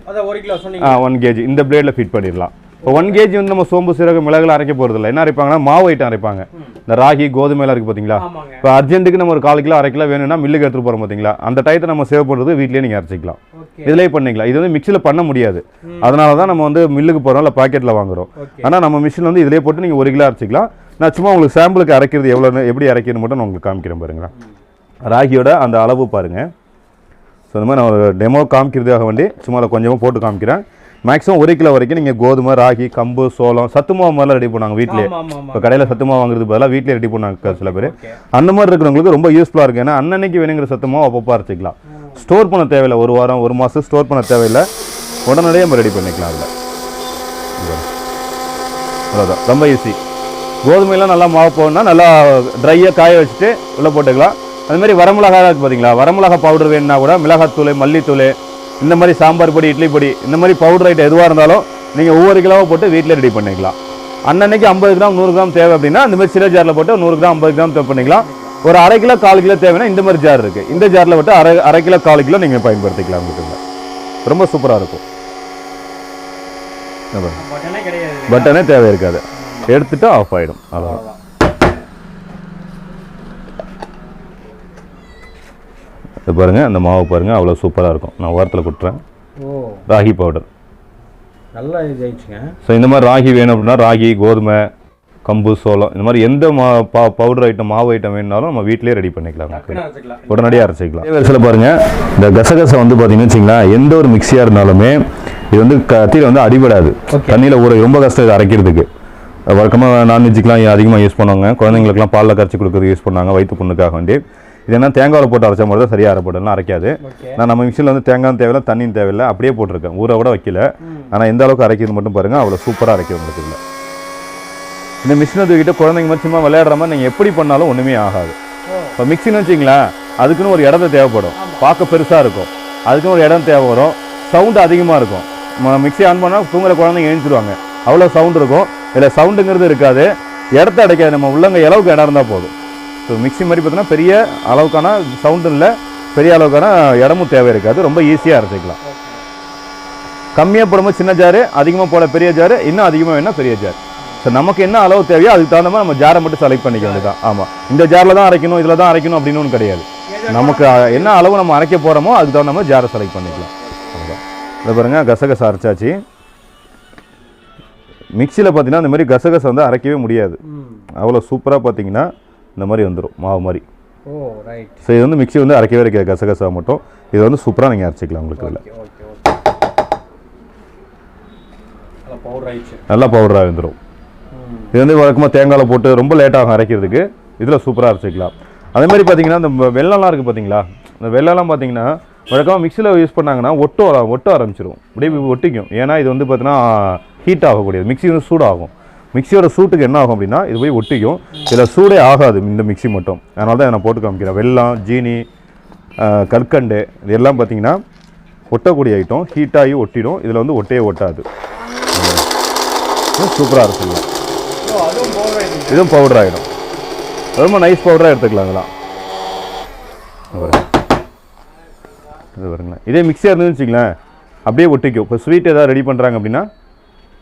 1 kg இந்த பிளேடில் ஃபிட் பண்ணிடலாம். இப்போ 1 kg வந்து நம்ம சோம்பு சீரகம் மிளகுல அரைக்க போகிறது இல்லை. என்ன அரைப்பாங்கன்னா மாவு ஐட்டம் அரைப்பாங்க. இந்த ராகி கோதுமைலாம் இருக்குது பார்த்தீங்களா. இப்போ அர்ஜென்ட்டுக்கு நம்ம ஒரு 1/4 கிலோ 1/2 கிலோ வேணும்னா மில்லுக்கு எடுத்துகிட்டு போகிறோம் பார்த்தீங்களா. அந்த டயத்தை நம்ம சேவ் பண்ணுறது வீட்லேயே நீங்கள் அரைச்சிக்கலாம். இதிலே பண்ணிக்கலாம். இது வந்து மிக்சியில் பண்ண முடியாது. அதனால தான் நம்ம வந்து மில்லுக்கு போகிறோம் இல்லை பாக்கெட்டில் வாங்குறோம். ஆனால் நம்ம மிஷின் வந்து இதிலே போட்டு நீங்கள் 1 கிலோ அரைச்சிக்கலாம். நான் சும்மா உங்களுக்கு சாம்பிளுக்கு அரைக்கிறது எவ்வளோன்னு எப்படி அரைக்கிறது மட்டும் நான் உங்களுக்கு காமிக்கிறேன் பாருங்களேன். ராகியோட அந்த அளவு பாருங்கள். ஸோ இந்த மாதிரி நான் டெமோ காமிக்கிறதுக்காக வேண்டி சும்மா அதை கொஞ்சமாக போட்டு காமிக்கிறேன். மேக்ஸிமம் 1 கிலோ வரைக்கும் நீங்கள் கோதுமை, ராகி, கம்பு, சோளம், சத்து மாவு மாதிரிலாம் ரெடி பண்ணாங்க வீட்டிலே. இப்போ கடையில் சத்து மாவு வாங்குறது பதிலாக வீட்டிலே ரெடி பண்ணாங்க சில பேர். அந்த மாதிரி இருக்கிறவங்களுக்கு ரொம்ப யூஸ்ஃபுல்லாக இருக்குது. ஏன்னா அன்னன்னைக்கு வேணுங்கிற சத்து மாவு அப்பப்போ அரைச்சிக்கலாம். ஸ்டோர் பண்ண தேவையில்லை. 1 வாரம் 1 மாதம் ஸ்டோர் பண்ண தேவையில்லை. உடனடியே நம்ம ரெடி பண்ணிக்கலாம். அதில் அவ்வளோதான், ரொம்ப ஈஸி. கோதுமையெல்லாம் நல்லா மாவு போகணுன்னா நல்லா ட்ரையாக காய வச்சுட்டு உள்ளே போட்டுக்கலாம். அதுமாதிரி வரமிளகாய் இருக்குது பார்த்தீங்களா. வரமிளகா பவுடர் வேணுன்னா கூட மிளகாத்தூள், மல்லித்தூள், இந்த மாதிரி சாம்பார் பொடி, இட்லி பொடி, இந்த மாதிரி பவுடர் ஐட்டம் எதுவாக இருந்தாலும் நீங்கள் ஒவ்வொரு கிலோவாக போட்டு வீட்டில் ரெடி பண்ணிக்கலாம். அன்னன்னைக்கு 50 கிராம் 100 கிராம் தேவை அப்படின்னா இந்த மாதிரி சில ஜாரில் போட்டு 100 கிராம் 50 கிராம் தேவை பண்ணிக்கலாம். ஒரு 1/2 கிலோ 1/4 கிலோ தேவைன்னா இந்த மாதிரி ஜார் இருக்குது. இந்த ஜாரில் விட்டு அரை கிலோ 1/4 கிலோ நீங்கள் பயன்படுத்திக்கலாம். உங்களுக்கு ரொம்ப சூப்பராக இருக்கும். பட்டனே தேவை இருக்காது. எடுத்துட்டு ஆஃப் ஆகிடும். அவ்வளோதான். இது பாருங்கள், அந்த மாவு பாருங்கள், அவ்வளோ சூப்பராக இருக்கும். நான் ஓரத்தில் கொடுத்துறேன். ராகி பவுடர் நல்லா இதாகிடுச்சுங்க. ஸோ இந்த மாதிரி ராகி வேணும் அப்படின்னா ராகி, கோதுமை, கம்பு, சோளம், இந்த மாதிரி எந்த பவுடர் ஐட்டம், மாவு ஐட்டம் வேணுனாலும் நம்ம வீட்டிலே ரெடி பண்ணிக்கலாம். உடனடியாக அரைச்சிக்கலாம். இதே வரிசையில் பாருங்கள், இந்த கசகசை வந்து பார்த்தீங்கன்னு வச்சிங்களேன், எந்த ஒரு மிக்சியாக இருந்தாலுமே இது வந்து கத்தியில் வந்து அடிபடாது. தண்ணியில் ஊற ரொம்ப கஷ்டம் இது அரைக்கிறதுக்கு. வழக்கமாக நான்வெஜ்ஜுக்கெலாம் அதிகமாக யூஸ் பண்ணுவாங்க. குழந்தைங்களுக்குலாம் பாலில் கரைச்சி கொடுக்குறது யூஸ் பண்ணாங்க வயிற்று புண்ணுக்காக வேண்டி. இது என்ன தேங்காயில் போட்டு அரைச்சா மாதிரி தான் சரியாக அரைப்படலாம், அரைக்காது. நான் நம்ம மிக்சியில் வந்து தேங்காயும் தேவையில்லை, தண்ணியும் தேவையில்லை, அப்படியே போட்டிருக்கேன். ஊற கூட வைக்கல. ஆனால் எந்த அளவுக்கு அரைக்கிறது மட்டும் பாருங்கள், அவ்வளோ சூப்பராக அரைக்க உங்களுக்கு இல்லை. இந்த மிஷினை தூக்கிட்டு குழந்தைங்க மாதிரி சும்மா விளையாடுற மாதிரி நீங்கள் எப்படி பண்ணாலும் ஒன்றுமே ஆகாது. இப்போ மிக்சின்னு வச்சிங்களேன், அதுக்குன்னு ஒரு இடத்த தேவைப்படும். பார்க்க பெருசாக இருக்கும். அதுக்குன்னு ஒரு இடம் தேவை வரும். சவுண்டு அதிகமாக இருக்கும். மிக்சி ஆன் பண்ணால் தூங்குற குழந்தைங்க எழுந்திருவாங்க. அவ்வளோ சவுண்டு இருக்கும். இதில் சவுண்டுங்கிறது இருக்காது. இடத்த அடைக்காது. நம்ம உள்ளங்க அளவுக்கு இடம் இருந்தால் போதும். ஸோ மிக்சி மாதிரி பார்த்தீங்கன்னா பெரிய அளவுக்கான சவுண்டும் இல்லை, பெரிய அளவுக்கான இடமும் தேவை இருக்காது. ரொம்ப ஈஸியாக அரைச்சிக்கலாம். கம்மியாக போடும்போது சின்ன ஜாரு, அதிகமாக போட பெரிய ஜாரு, இன்னும் அதிகமாக வேணால் பெரிய ஜார். ஸோ நமக்கு என்ன அளவு தேவையோ அதுக்கு தகுந்த மாதிரி நம்ம ஜாரை மட்டும் செலக்ட் பண்ணிக்க வேண்டியதான். ஆமாம், இந்த ஜாரில் தான் அரைக்கணும், இதில் தான் அரைக்கணும் அப்படின்னு ஒன்றும் கிடையாது. நமக்கு என்ன அளவு நம்ம அரைக்க போகிறோமோ அதுக்கு தகுந்த மாதிரி ஜாரை செலக்ட் பண்ணிக்கலாம். அதுதான். இதை பாருங்கள், கசகசை அரைச்சாச்சு. மிக்சியில் பார்த்தீங்கன்னா இந்த மாதிரி கசகசை வந்து அரைக்கவே முடியாது. அவ்வளோ சூப்பராக பார்த்தீங்கன்னா இந்த மாதிரி வந்துடும், மாவு மாதிரி. ஸோ இது வந்து மிக்சி வந்து அரைக்கவே இருக்காது, கசகசா மட்டும். இது வந்து சூப்பராக நீங்கள் அரைச்சிக்கலாம். உங்களுக்கு இல்லை நல்லா பவுடராக வந்துடும். இது வந்து வழக்கமாக தேங்காயில் போட்டு ரொம்ப லேட்டாகும் அரைக்கிறதுக்கு. இதில் சூப்பராக அரைச்சிக்கலாம். அதே மாதிரி பார்த்தீங்கன்னா இந்த வெள்ளம்லாம் இருக்குது பார்த்தீங்களா. இந்த வெள்ளம்லாம் பார்த்தீங்கன்னா வழக்கமாக மிக்சியில் யூஸ் பண்ணாங்கன்னா ஒட்ட ஆரம்பிச்சிடும், அப்படியே ஒட்டிக்கும். ஏன்னா இது வந்து பார்த்தீங்கன்னா ஹீட் ஆகக்கூடியது. மிக்சி வந்து சூடாகும். மிக்சியோட சூட்டுக்கு என்ன ஆகும் அப்படின்னா இது போய் ஒட்டிக்கும். இதில் சூடே ஆகாது இந்த மிக்சி மட்டும். அதனால தான் நான் போட்டு காமிக்கிறேன். வெல்லம், ஜீனி, கற்கண்டு இது எல்லாம் பார்த்தீங்கன்னா ஒட்டக்கூடிய ஐட்டம். ஹீட்டாகி ஒட்டிடும். இதில் வந்து ஒட்டையே ஒட்டாது. சூப்பராக இருக்குங்களா. இதுவும் பவுடர் ஆகிடும். ரொம்ப நைஸ் பவுடராக எடுத்துக்கலாங்களா. இது வருங்களேன். இதே மிக்சியாக இருந்துன்னு வச்சுங்களேன், அப்படியே ஒட்டிக்கும். இப்போ ஸ்வீட் எதாவது ரெடி பண்ணுறாங்க அப்படின்னா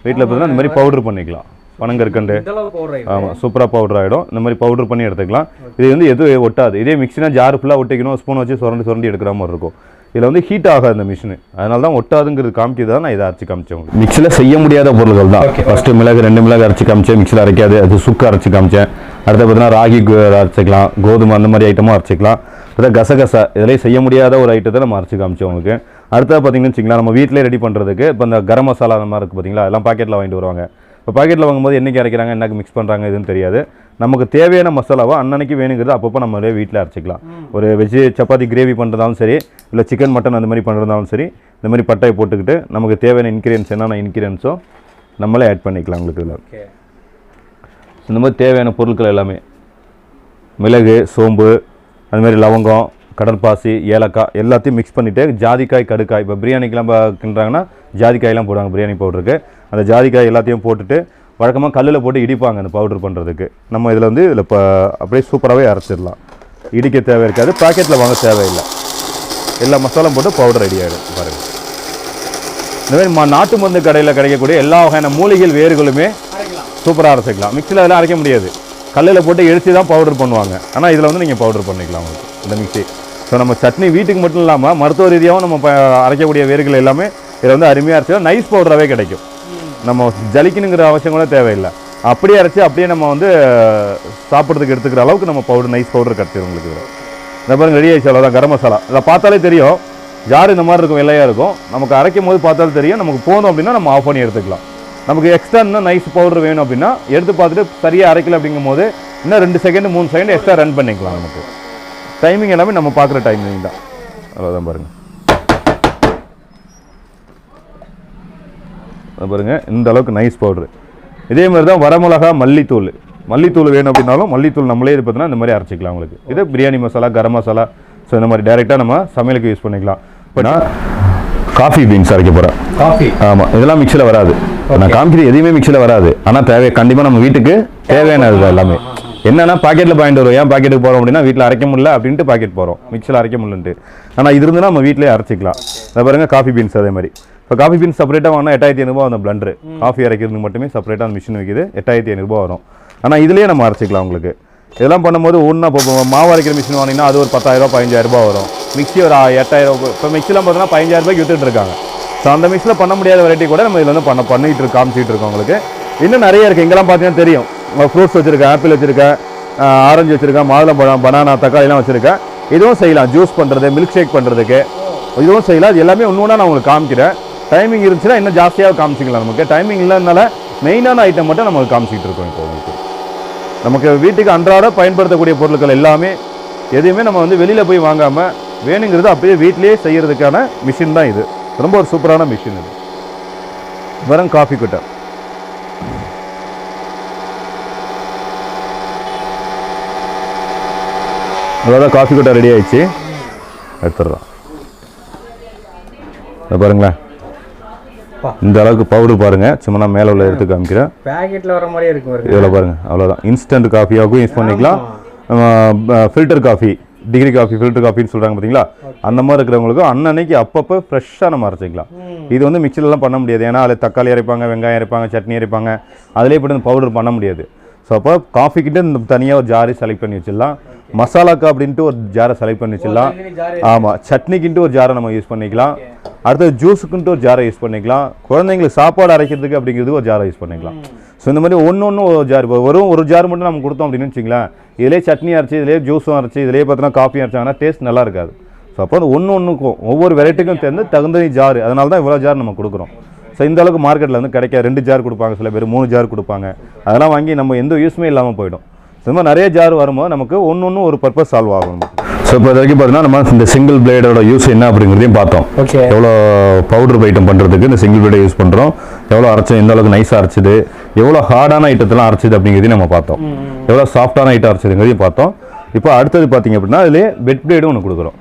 வீட்டில் பார்த்தீங்கன்னா இந்த மாதிரி பவுடர் பண்ணிக்கலாம். பனங்கற்கண்டு. ஆமாம், சூப்பராக பவுடர் ஆகிடும். இந்த மாதிரி பவுடர் பண்ணி எடுத்துக்கலாம். இது வந்து எதுவும் ஒட்டாது. இதே மிக்சினா ஜார் ஃபுல்லாக ஒட்டிக்கணும், ஸ்பூன் வச்சு சுரண்டி எடுக்கிற மாதிரி இருக்கும். இதில் வந்து ஹீட் ஆகாது இந்த மிஷின், அதனால தான் ஒட்டாதுங்கிறது காமிக்கிறது தான் நான் இதை அரைச்சி காமிச்சேன். மிக்சியில் செய்ய முடியாத பொருள்கள் தான். ஃபஸ்ட்டு மிளகு 2 மிளகு அரைச்சி காமிச்சேன், மிக்சியில் அரைக்காது. அது சுக்கு அரைச்சி காமிச்சேன். அடுத்து பார்த்தீங்கன்னா ராகி அரைச்சிக்கலாம், கோதுமை அந்த மாதிரி ஐட்டமும் அரைச்சிக்கலாம். அதாவது கசகசா இதிலே செய்ய முடியாத ஒரு ஐட்டத்தை நம்ம அரைச்சி காமிச்சோம் உங்களுக்கு. அடுத்தது பார்த்தீங்கன்னு வச்சுக்கலாம், நம்ம வீட்டிலே ரெடி பண்ணுறதுக்கு இப்போ இந்த கரம் மசாலா அந்த மாதிரி இருக்குது பார்த்தீங்களா, எல்லாம் பாக்கெட்டில் வாங்கிட்டு வருவாங்க. இப்போ பாக்கெட்டில் வாங்கும்போது என்றைக்கு அரைக்கிறாங்க, என்னக்கு மிக்ஸ் பண்ணுறாங்க இதுன்னு தெரியாது. நமக்கு தேவையான மசாலாவோ அன்னன்னைக்கு வேணுங்கிறது அப்பப்போ நம்மளே வீட்டில் அரைச்சிக்கலாம். ஒரு வெஜ்ஜு சப்பாத்தி கிரேவி பண்ணுறதாலும் சரி, இல்லை சிக்கன் மட்டன் அந்த மாதிரி பண்ணுறதாலும் சரி, இந்த மாதிரி பட்டையை போட்டுக்கிட்டு நமக்கு தேவையான இன்க்ரீடியன்ஸ் என்னென்ன இன்க்ரீடியன்ஸோ நம்மளே ஆட் பண்ணிக்கலாம். உங்களுக்கு இதில் இந்த மாதிரி தேவையான பொருட்கள் எல்லாமே மிளகு, சோம்பு, அதுமாதிரி லவங்கம், கடற்பாசி, ஏலக்காய் எல்லாத்தையும் மிக்ஸ் பண்ணிவிட்டு ஜாதிக்காய், கடுக்காய், இப்போ பிரியாணிக்கெலாம் கிண்டுறாங்கன்னா ஜாதிக்காயெலாம் போடுவாங்க பிரியாணி பவுடருக்கு. அந்த ஜாதிக்காய் எல்லாத்தையும் போட்டுட்டு வழக்கமாக கல்லில் போட்டு இடிப்பாங்க அந்த பவுடர் பண்ணுறதுக்கு. நம்ம இதில் வந்து இதில் இப்போ அப்படியே சூப்பராகவே அரைச்சிடலாம். இடிக்க தேவை இருக்காது, பாக்கெட்டில் வாங்க தேவையில்லை. எல்லா மசாலும் போட்டு பவுடர் ரெடி ஆகிடும். பாருங்கள், இந்த மாதிரி நாட்டு மருந்து கடையில் கிடைக்கக்கூடிய எல்லா வகையான மூலிகள் வேர்களுமே சூப்பராக அரைச்சிக்கலாம். மிக்சியில் அதெல்லாம் அரைக்க முடியாது, கல்லில் போட்டு எழுச்சி தான் பவுடர் பண்ணுவாங்க. ஆனால் இதில் வந்து நீங்கள் பவுடர் பண்ணிக்கலாம் உங்களுக்கு இந்த மிக்சி. ஸோ நம்ம சட்னி வீட்டுக்கு மட்டும் இல்லாமல் மருத்துவ ரீதியாகவும் நம்ம அரைக்கக்கூடிய வேர்கள் எல்லாமே இதில் வந்து அருமையாக அரைச்சா நைஸ் பவுடராகவே கிடைக்கும். நம்ம ஜலிக்கணுங்கிற அவசியம் கூட தேவையில்லை. அப்படியே அரைச்சி அப்படியே நம்ம வந்து சாப்பிட்றதுக்கு எடுத்துக்கிற அளவுக்கு நம்ம பவுடர் நைஸ் பவுடர் கிடச்சிடும் உங்களுக்கு. இந்த பாருங்க ரெடி ஆகிடுச்சு, அவ்வளோதான். கரம் மசாலா இதை பார்த்தாலே தெரியும், ஜார் இந்த மாதிரி இருக்கும், வெள்ளையாக இருக்கும். நமக்கு அரைக்கும் போது பார்த்தாலும் தெரியும். நமக்கு போதும் அப்படின்னா நம்ம ஆஃப் பண்ணி எடுத்துக்கலாம். நமக்கு எக்ஸ்ட்ரா இன்னும் நைஸ் பவுடர் வேணும் அப்படின்னா எடுத்து பார்த்துட்டு சரியாக அரைக்கல அப்படிங்கும் போது இன்னும் 2 செகண்ட் 3 செகண்ட் எக்ஸ்ட்ரா ரன் பண்ணிக்கலாம். நமக்கு டைமிங் எல்லாமே நம்ம பார்க்குற டைமிங் தான். அவ்வளோதான் பாருங்கள். பாருங்கள் இந்த அளவுக்கு நைஸ் பவுட்ரு. இதே மாதிரி தான் வரமிளகா, மல்லித்தூள் வேணும் அப்படின்னாலும் மல்லித்தூள் நம்மளே இது பார்த்தீங்கன்னா இந்த மாதிரி அரைச்சிக்கலாம் உங்களுக்கு. இது பிரியாணி மசாலா, கரம் மசாலா, ஸோ இந்த மாதிரி டைரெக்டாக நம்ம சமையலுக்கு யூஸ் பண்ணிக்கலாம். இப்போ நான் காஃபி பீன்ஸ் அரைக்க போகிறேன். ஆமாம், இதெல்லாம் மிக்சியில் வராது. நான் காமிக்கிறது எதுவுமே மிக்சியில் வராது. ஆனால் கண்டிப்பாக நம்ம வீட்டுக்கு தேவையானது எல்லாமே. என்னன்னா பாக்கெட்டில் பாயிண்ட் வரும். ஏன் பாக்கெட்டுக்கு போகிறோம் அப்படின்னா வீட்டில் அரைக்க முடியல அப்படின்ட்டு பாக்கெட் போகிறோம், மிக்சியில் அரைக்க முடியலன்ட்டு. ஆனால் இது இருந்துன்னா நம்ம வீட்டிலே அரைச்சிக்கலாம். அதை பாருங்கள், காஃபி பீன்ஸ் அதே மாதிரி. இப்போ காஃபி பீன்ஸ் செப்பரேட்டாக வாங்கினா 8500 அந்த பிளண்டர். காஃபி அரைக்கிறதுக்கு மட்டுமே செப்பரேட்டாக அந்த மிஷின் வைக்கிது, 8500 வரும். ஆனால் இதுலேயே நம்ம அரைச்சிக்கலாம் உங்களுக்கு. இதெல்லாம் பண்ணும்போது ஒன்றா இப்போ மாவு அரைக்கிற மிஷின் வாங்கினீங்கன்னா அது ஒரு 10000 15000 வரும். மிக்சி ஒரு 8000. இப்போ மிக்சிலாம் பார்த்தீங்கன்னா 15000 வித்துட்டு இருக்காங்க. ஸோ அந்த மிக்சியில் பண்ண முடியாத வெரைட்டி கூட நம்ம இதில் வந்து பண்ணிட்டு காமிச்சிட்டு இருக்கோம் உங்களுக்கு. இன்னும் நிறைய இருக்குது. இங்கெல்லாம் பார்த்தீங்கன்னா தெரியும், ஃப்ரூட்ஸ் வச்சுருக்கேன், ஆப்பிள் வச்சுருக்கேன், ஆரஞ்சு வச்சுருக்கேன், மாதுளம்பழம், பனானா, தக்காளிலாம் வச்சுருக்கேன். இதுவும் செய்யலாம், ஜூஸ் பண்ணுறது, மில்க் ஷேக் பண்ணுறதுக்கு இதுவும் செய்யலாம். அது எல்லாமே ஒன்று ஒன்றா நான் உங்களுக்கு காமிக்கிறேன். டைமிங் இருந்துச்சுன்னா இன்னும் ஜாஸ்தியாக காமிச்சிக்கலாம். நமக்கு டைமிங் இல்லைனால மெயினான ஐட்டம் மட்டும் நமக்கு காமிச்சிக்கிட்டு இருக்கோம். இப்போ உங்களுக்கு நமக்கு வீட்டுக்கு அன்றாட பயன்படுத்தக்கூடிய பொருட்கள் எல்லாமே எதையுமே நம்ம வந்து வெளியில் போய் வாங்காமல் வேணுங்கிறது அப்படியே வீட்டிலேயே செய்கிறதுக்கான மிஷின் தான் இது. ரொம்ப ஒரு சூப்பரான மிஷின் இது. வெறும் காஃபி குட்டர். அதாவது காஃபி குட்டர் ரெடி ஆயிடுச்சு, எடுத்துடலாம். பாருங்களேன், இந்த அளவுக்கு பவுடர் பாருங்க. சும்மா நான் மேலே உள்ள எடுத்து காமிக்கிறேன். பேக்கெட்டில் வர மாதிரியே இருக்கு. இதில் பாருங்க, அவ்வளோதான். இன்ஸ்டன்ட் காஃபியாகவும் யூஸ் பண்ணிக்கலாம். Filter coffee, degree coffee, filter காஃபின்னு சொல்கிறாங்க பார்த்தீங்களா, அந்த மாதிரி இருக்கிறவங்களுக்கு அன்னன்னைக்கு அப்பப்போ ஃப்ரெஷ்ஷாக நம்ம அரைச்சிக்கலாம். இது வந்து மிக்சிலெலாம் பண்ண முடியாது. ஏன்னா அதில் தக்காளி அரைப்பாங்க, வெங்காயம் அரைப்பாங்க, சட்னி அரைப்பாங்க. அதிலே போட்டு பவுடர் பண்ண முடியாது. ஸோ அப்போ காஃபிக்கிட்ட இந்த தனியாக ஒரு ஜாரை செலக்ட் பண்ணி வச்சிடலாம். மசாலாக்கா அப்படின்ட்டு ஒரு ஜாரை செலக்ட் பண்ணி வச்சிடலாம். ஆமாம், சட்னிக்குன்ட்டு ஒரு ஜாரை நம்ம யூஸ் பண்ணிக்கலாம். அடுத்தது ஜூஸுக்குன்ட்டு ஒரு ஜாரை யூஸ் பண்ணிக்கலாம். குழந்தைங்களுக்கு சாப்பாடு அரைக்கிறதுக்கு அப்படிங்கிறது ஒரு ஜாரை யூஸ் பண்ணிக்கலாம். ஸோ இந்த மாதிரி ஒன்று ஒரு ஜார், இப்போ ஒரு ஜார் மட்டும் நம்ம கொடுத்தோம் அப்படின்னு வச்சிங்களேன், இதிலே சட்னி அரைச்சி, இதிலே ஜூஸும் அரைச்சி, இதிலே பார்த்தோன்னா காஃபி அரைச்சாங்கன்னா டேஸ்ட் நல்லா இருக்காது. ஸோ அப்போ அந்த ஒன்றுக்கும் ஒவ்வொரு வெரைட்டிக்கும் சேர்ந்து தகுந்த ஜார். அதனால தான் இவ்வளோ ஜார் நம்ம கொடுக்குறோம். ஸோ இந்த அளவுக்கு மார்க்கெட்டில் வந்து கிடைக்க 2 ஜார் கொடுப்பாங்க, சில பேர் 3 ஜார் கொடுப்பாங்க. அதெல்லாம் வாங்கி நம்ம எந்த யூஸுமே இல்லாமல் போயிடும். ஸோ இந்த மாதிரி நிறைய ஜார் வரும்போது நமக்கு ஒன்று ஒரு பர்பஸ் சால்வ் ஆகும். ஸோ இப்போ இது வரைக்கும் பார்த்தீங்கன்னா நம்ம இந்த சிங்கிள் பிளேடோட யூஸ் என்ன அப்படிங்கிறதையும் பார்த்தோம். எவ்வளோ பவுடர் ஐட்டம் பண்ணுறதுக்கு இந்த சிங்கிள் பிளேடை யூஸ் பண்ணுறோம், எவ்வளோ அரைச்சோம், எந்த அளவுக்கு நைஸாக அரைச்சிது, எவ்வளோ ஹார்டான ஐட்டத்தெல்லாம் அரைச்சிது அப்படிங்கிறதையும் நம்ம பார்த்தோம், எவ்வளோ சாஃப்டான ஐட்டம் அரைச்சதுங்கிறதையும் பார்த்தோம். இப்போ அடுத்தது பார்த்தீங்க அப்படின்னா அதிலே வெட் பிளேடும் ஒன்று கொடுக்குறோம்.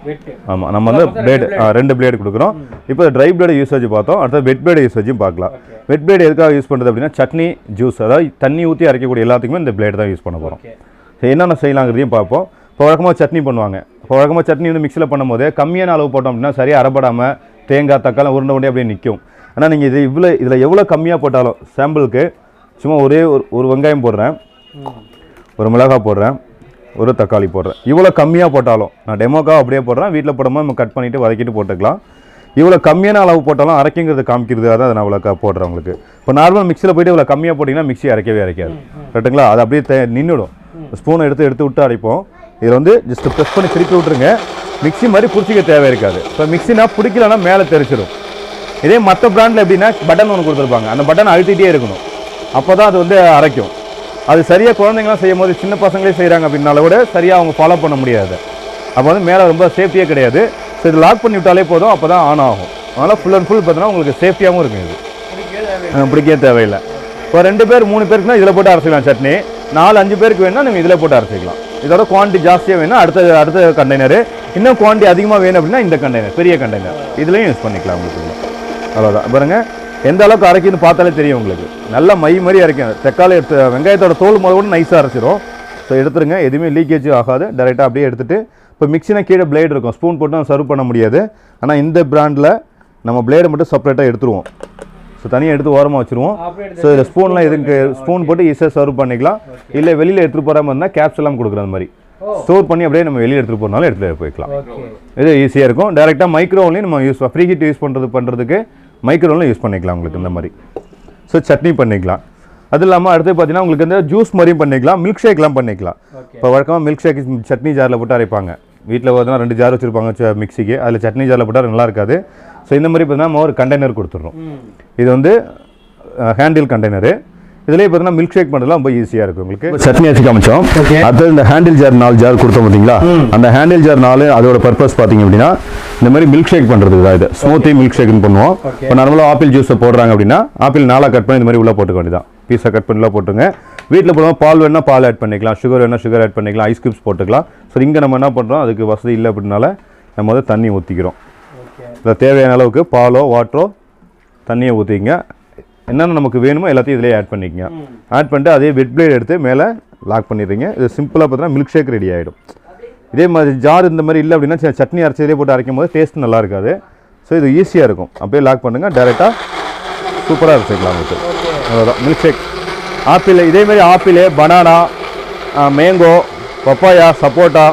ஆமாம், நம்ம வந்து பிளேடு 2 பிளேடு கொடுக்குறோம். இப்போ ட்ரை பிளேடு யூசேஜ் பார்த்தோம். அடுத்தது வெட் பிளேடு யூசேஜும் பார்க்கலாம். வெட் பிளேடு எதுக்காக யூஸ் பண்ணுறது அப்படின்னா சட்னி, ஜூஸ், அதாவது தண்ணி ஊற்றி அரைக்கக்கூடிய எல்லாத்துக்குமே இந்த பிளேடு தான் யூஸ் பண்ண போகிறோம். என்னென்ன செய்யலாங்கிறதையும் பார்ப்போம். இப்போ வழக்கமாக சட்னி பண்ணுவாங்க. இப்போ வழக்கமாக சட்னி வந்து மிக்சியில் பண்ணும்போது கம்மியான அளவு போட்டோம் அப்படின்னா சரியாக அரைப்படாமல் தேங்காய், தக்காளி உருண்டை அப்படியே நிற்கும். ஆனால் நீங்கள் இதில் எவ்வளோ கம்மியாக போட்டாலும் சாம்பிளுக்கு சும்மா ஒரு வெங்காயம் போடுறேன், ஒரு மிளகாய் போடுறேன், ஒரு தக்காளி போடுறேன். இவ்வளோ கம்மியாக போட்டாலும் நான் டெமோக்காக அப்படியே போடுறேன், வீட்டில் போடும்போது நம்ம கட் பண்ணிவிட்டு வதக்கிட்டு போட்டுக்கலாம். இவ்வளோ கம்மியான அளவு போட்டாலும் அரைக்குங்கிறது காமிக்கிறதுக்காக தான் அதை நான் இவ்வளோ போடுறேன் உங்களுக்கு. இப்போ நார்மல் மிக்சியில் போய்ட்டு இவ்வளோ கம்மியாக போட்டிங்கன்னா மிக்ஸி அரைக்காது கரெக்டுங்களா? அது அப்படியே நின்றுடும். ஸ்பூனை எடுத்து விட்டு அரைப்போம். இதில் வந்து ஜஸ்ட் ப்ரெஸ் பண்ணி திருப்பி விட்ருங்க. மிக்ஸி மாதிரி பிடிச்சிக்க தேவை இருக்காது. இப்போ மிக்ஸினா பிடிக்கலன்னா மேலே தெரிச்சிடும். இதே மற்ற பிராண்டில் எப்படின்னா பட்டன் ஒன்று கொடுத்துருப்பாங்க, அந்த பட்டன் அழுத்திட்டே இருக்கணும், அப்போ தான் அது வந்து அரைக்கும். அது சரியாக குழந்தைங்களாம் செய்யும் போது சின்ன பசங்களே செய்கிறாங்க அப்படின்னால கூட சரியாக அவங்க ஃபாலோ பண்ண முடியாது. அப்போ வந்து மேலே ரொம்ப சேஃப்டியே கிடையாது. ஸோ இது லாக் பண்ணி விட்டாலே போதும், அப்போ தான் ஆன் ஆகும். அதனால் ஃபுல் அண்ட் ஃபுல் பார்த்தீங்கன்னா உங்களுக்கு சேஃப்டியாகவும் இருக்கும். இது பிடிக்கவே தேவையில்லை. இப்போ 2 பேர் 3 பேருக்குனா இதில் போட்டு அரைச்சிக்கலாம் சட்னி. 4-5 பேருக்கு வேணும்னா நீங்கள் இதில் போட்டு அரைச்சிக்கலாம். இதோட குவான்டிட்டி ஜாஸ்தியாக வேணும்னா அடுத்த கண்டெய்னரு, இன்னும் குவான்டிட்டி அதிகமாக வேணும் அப்படின்னா இந்த கண்டெய்னர், பெரிய கண்டெய்னர், இதுலேயும் யூஸ் பண்ணிக்கலாம் உங்களுக்கு. அவ்வளோதான். பாருங்கள் எந்த அளவுக்கு அரைக்குன்னு பார்த்தாலே தெரியும் உங்களுக்கு. நல்லா மை மாதிரி அரைக்கும். தக்காளி வெங்காயத்தோட தோல் முதல் கூட நைஸாக அரைச்சிடும். ஸோ எடுத்துருங்க, எதுவுமே லீக்கேஜ் ஆகாது. டேரெக்டாக அப்படியே எடுத்துகிட்டு இப்போ மிக்ஸினா கீழே பிளேடு இருக்கும், ஸ்பூன் போட்டு நம்ம சர்வ் பண்ண முடியாது. ஆனால் இந்த பிராண்டில் நம்ம பிளேடை மட்டும் செப்பரேட்டாக எடுத்துருவோம். ஸோ தனியாக எடுத்து ஓரமாக வச்சுருவோம். ஸோ இதில் ஸ்பூன்லாம் இதுக்கு ஸ்பூன் போட்டு ஈஸியாக சர்வ் பண்ணிக்கலாம். இல்லை வெளியில் எடுத்துகிட்டு போகாமல் இருந்தால் கேப்ஸ் எல்லாம் கொடுக்குற மாதிரி ஸ்டோர் பண்ணி அப்படியே நம்ம வெளியில் எடுத்துகிட்டு போனாலும் எடுத்துகிட்டு போய்க்கலாம். இது ஈஸியாக இருக்கும். டேரெக்டாக மைக்ரோவன்லையும் நம்ம ஃப்ரீ ஹீட் யூஸ் பண்ணுறதுக்கு மைக்ரோவனில் யூஸ் பண்ணிக்கலாம் உங்களுக்கு இந்த மாதிரி. ஸோ சட்னி பண்ணிக்கலாம். அது இல்லாமல் அடுத்து பார்த்தீங்கன்னா உங்களுக்கு இந்த ஜூஸ் மாதிரியும் பண்ணிக்கலாம், மில்க் ஷேக்லாம் பண்ணிக்கலாம். இப்போ வழக்கமாக மில்க் ஷேக் சட்னி ஜாரில் போட்டு அரைப்பாங்க. வீட்டில் பார்த்தீங்கன்னா 2 ஜார் வச்சுருப்பாங்க மிக்சிக்கு, அதில் சட்னி ஜாரில் போட்டால் நல்லா இருக்காது. ஸோ இந்த மாதிரி பார்த்தீங்கன்னா நம்ம ஒரு கண்டெய்னர் கொடுத்துட்றோம். இது வந்து ஹேண்டில் கண்டெய்னரு. இதுலேயே பார்த்தீங்கன்னா மில்க் ஷேக் பண்ணுறதுலாம் ரொம்ப ஈஸியாக இருக்கும் உங்களுக்கு. சட்னி அரைச்சி காமிச்சோம். அடுத்து இந்த ஹேண்டில் ஜார் 4 ஜார் கொடுத்தோம் பார்த்தீங்களா, அந்த ஹேண்டில் ஜார் 4 அதோட பர்பஸ் பார்த்தீங்க அப்படின்னா இந்த மாதிரி மில்க் ஷேக் பண்ணுறதுக்கு தான். இது ஸ்மூத்தி மில்க் ஷேக்னு பண்ணுவோம். இப்போ நார்மலாக ஆப்பிள் ஜூஸை போடுறாங்க அப்படின்னா ஆப்பிள் 4 கட் பண்ணி இந்த மாதிரி உள்ளே போட்டுக்க வேண்டியதான். பீஸை கட் பண்ணி போட்டுங்க. வீட்டில் போடுவோம், பால் வேணால் பால் ஆட் பண்ணிக்கலாம், சுகர் வேணால் சுகர் ஆட் பண்ணிக்கலாம், ஐஸ் கியூப்ஸ் போட்டுக்கலாம். ஸோ இங்கே நம்ம என்ன பண்ணுறோம், அதுக்கு வசதி இல்லை அப்படின்னால நம்ம வந்து தண்ணி ஊற்றிக்கிறோம். இதில் தேவையான அளவுக்கு பாலோ வாட்டரோ தண்ணியை ஊற்றிங்க. என்னென்ன நமக்கு வேணுமோ எல்லாத்தையும் இதிலே ஆட் பண்ணிக்கங்க. ஆட் பண்ணிட்டு அதே வெட் பிளேட் எடுத்து மேலே லாக் பண்ணிடுறீங்க. இது சிம்பிளாக பார்த்தீங்கன்னா மில்க் ஷேக் ரெடி ஆகிடும். இதே மாதிரி ஜார் இந்த மாதிரி இல்லை அப்படின்னா சட்னி அரைச்சதே போட்டு அரைக்கும் போது டேஸ்ட் நல்லா இருக்காது. ஸோ இது ஈஸியாக இருக்கும். அப்படியே லாக் பண்ணுங்கள், டேரெக்டாக சூப்பராக அரைச்சிக்கலாம் உங்களுக்கு. அவ்வளோதான் மில்க் ஷேக். ஆப்பிள் இதேமாரி ஆப்பிள், பனானா, மேங்கோ, பப்பாயா, சப்போட்டா,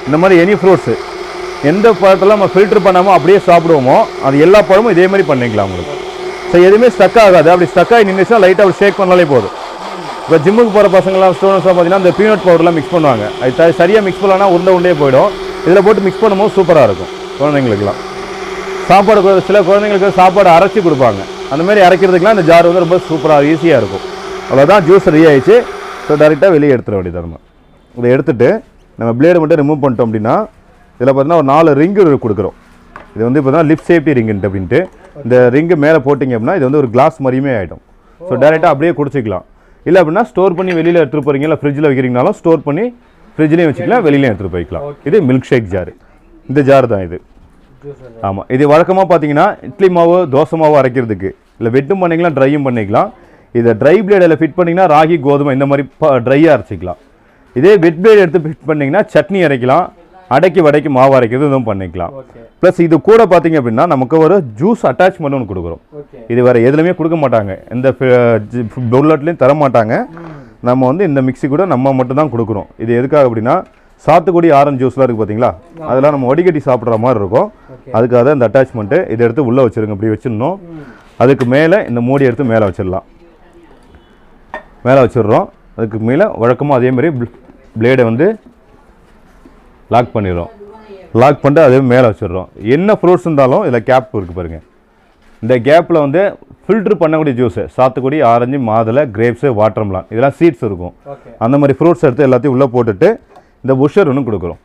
இந்த மாதிரி எனி ஃப்ரூட்ஸு எந்த பழத்தெல்லாம் நம்ம ஃபில்ட்ரு பண்ணாமல் அப்படியே சாப்பிடுவோமோ அது எல்லா பழமும் இதே மாதிரி பண்ணிக்கலாம் உங்களுக்கு. ஸோ எதுவுமே ஸ்டக் ஆகாது. அப்படி ஸ்டக் ஆகி நின்றுச்சுன்னா லைட்டாக அப்படி ஷேக் பண்ணாலே போதும். இப்போ ஜிம்முக்கு போகிற பசங்களாம் ஸ்டூடெண்ட்ஸ்லாம் பார்த்தீங்கன்னா இந்த பீனட் பவுடர்லாம் மிக்ஸ் பண்ணுவாங்க. அது சரியாக மிக்ஸ் பண்ணலாம் உருண்டே போயிடும். இதில் போட்டு மிக்ஸ் பண்ணும்போது சூப்பராக இருக்கும் குழந்தைங்களுக்குலாம். சாப்பாடு சில குழந்தைங்களுக்கு சாப்பாடு அரைச்சி கொடுப்பாங்க. அந்த மாதிரி அரைக்கிறதுக்குலாம் இந்த ஜார் வந்து ரொம்ப சூப்பராக ஈஸியாக இருக்கும். அவ்வளோதான், ஜூஸ் ரெடி ஆகிடுச்சு. ஸோ டேரெக்டாக வெளியே எடுத்துட வேண்டியது. நம்ம இதை எடுத்துகிட்டு நம்ம பிளேடு மட்டும் ரிமூவ் பண்ணிட்டோம் அப்படின்னா இதில் பார்த்தீங்கன்னா ஒரு 4 ரிங்கு கொடுக்குறோம். இது வந்து பார்த்தீங்கன்னா லிப் சேஃப்டி ரிங்குன்ட்டு அப்படின்ட்டு இந்த ரிங்கு மேலே போட்டிங்க அப்படின்னா இது வந்து ஒரு கிளாஸ் மாதிரியுமே ஆகிடும். ஸோ டேரெக்டாக அப்படியே குடிச்சிக்கலாம். இல்லை அப்படின்னா ஸ்டோர் பண்ணி வெளியில் எடுத்துகிட்டு போகிறீங்க, இல்லை ஃப்ரிட்ஜில் வைக்கிறீங்கனாலும் ஸ்டோர் பண்ணி ஃப்ரிட்ஜ்லேயும் வச்சுக்கலாம், வெளியிலையும் எடுத்துகிட்டு போய்க்கலாம். இது மில்க் ஷேக் ஜாரு. இந்த ஜார் தான் இது. ஆமாம், இது வழக்கமாக பார்த்தீங்கன்னா இட்லி மாவு தோசை மாவு அரைக்கிறதுக்கு இல்லை வெட்டும் பண்ணிக்கலாம், ட்ரையும் பண்ணிக்கலாம். இதை ட்ரை பிளேடில் ஃபிட் பண்ணிங்கன்னா ராகி கோதுமை இந்த மாதிரி ட்ரையாக அரைச்சிக்கலாம். இதே வெட் பிளேட் எடுத்து ஃபிட் பண்ணிங்கன்னா சட்னி அரைக்கலாம், அடைக்கி வடைக்கு மாவு அரைக்கிறது இதுவும் பண்ணிக்கலாம். ப்ளஸ் இது கூட பார்த்தீங்க அப்படின்னா நமக்கு ஒரு ஜூஸ் அட்டாச்மெண்ட் ஒன்று கொடுக்குறோம். இது வேறு எதுலையுமே கொடுக்க மாட்டாங்க, எந்த பவுலட்லேயும் தர மாட்டாங்க. நம்ம வந்து இந்த மிக்ஸி கூட நம்ம மட்டும் தான் கொடுக்குறோம். இது எதுக்காக அப்படின்னா சாத்துக்குடி ஆரஞ்சு ஜூஸ்லாம் இருக்குது பார்த்தீங்களா, அதெல்லாம் நம்ம வடிகட்டி சாப்பிட்ற மாதிரி இருக்கும். அதுக்காக தான் இந்த அட்டாச்மெண்ட்டு. இதை எடுத்து உள்ளே வச்சுருங்க, இப்படி வச்சிடணும். அதுக்கு மேலே இந்த மூடி எடுத்து மேலே வச்சிடலாம். மேலே வச்சிடுறோம். அதுக்கு மேலே வழக்கமாக அதேமாதிரி பிளேடை வந்து லாக் பண்ணிடுறோம். லாக் பண்ணிட்டு அதே மேலே வச்சிடுறோம். என்ன ஃப்ரூட்ஸ் இருந்தாலும் இதில் கேப் இருக்குது பாருங்கள். இந்த கேப்பில் வந்து ஃபில்ட்ரு பண்ணக்கூடிய ஜூஸு சாத்துக்குடி ஆரஞ்சு மாதுளை கிரேப்ஸு வாட்டர்மெலான் இதெல்லாம் சீட்ஸ் இருக்கும். அந்த மாதிரி ஃப்ரூட்ஸ் எடுத்து எல்லாத்தையும் உள்ளே போட்டுட்டு இந்த புஷர் ஒன்று கொடுக்குறோம்.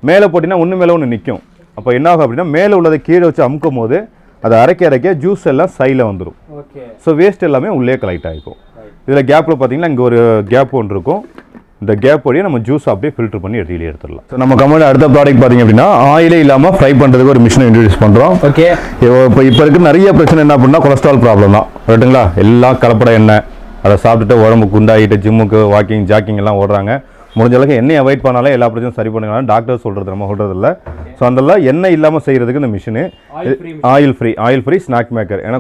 மேலே போட்டிங்கன்னா ஒன்று மேலே ஒன்று நிற்கும். அப்போ என்ன ஆகும் அப்படின்னா மேலே உள்ளதை கீழே வச்சு அமுக்கும் போது அதை அரைக்க ஜூஸ் எல்லாம் சைடில் வந்துடும். ஸோ வேஸ்ட் எல்லாமே உள்ளே கலெக்ட் ஆகிக்கும். இதில் கேப்பில் பார்த்தீங்கன்னா இங்கே ஒரு கேப் ஒன்று இருக்கும். இந்த கேப் வழியாக நம்ம ஜூஸ் அப்படியே ஃபில்டர் பண்ணி வெளியே எடுத்துடலாம். ஸோ நம்ம கம்பெனியில் அடுத்த ப்ராடக்ட் பார்த்தீங்க அப்படின்னா ஆயிலே இல்லாமல் ஃப்ரை பண்ணுறதுக்கு ஒரு மிஷினை இன்ட்ரடியூஸ் பண்ணுறோம். ஓகே, இப்போ இருக்க நிறைய பிரச்சனை என்ன அப்படின்னா கொலஸ்ட்ரால் ப்ராப்ளம் தான் ரைட்டுங்களா. எல்லாம் கலப்பட எண்ணெய் அதை சாப்பிட்டுட்டு உடம்பு குண்டாகிட்டு ஜிம்முக்கு வாக்கிங் ஜாக்கிங் எல்லாம் ஓடுறாங்க. முடிஞ்ச அளவுக்கு எண்ணெய் அவாய்ட் பண்ணாலே எல்லா பிரச்சனையும் சரி பண்ணிக்கலாம். டாக்டர் சொல்கிறது நம்ம சொல்கிறது இல்லை. ஸோ அதெல்லாம் எண்ணெய் இல்லாமல் செய்கிறதுக்கு இந்த machine oil free snack maker. ஏன்னா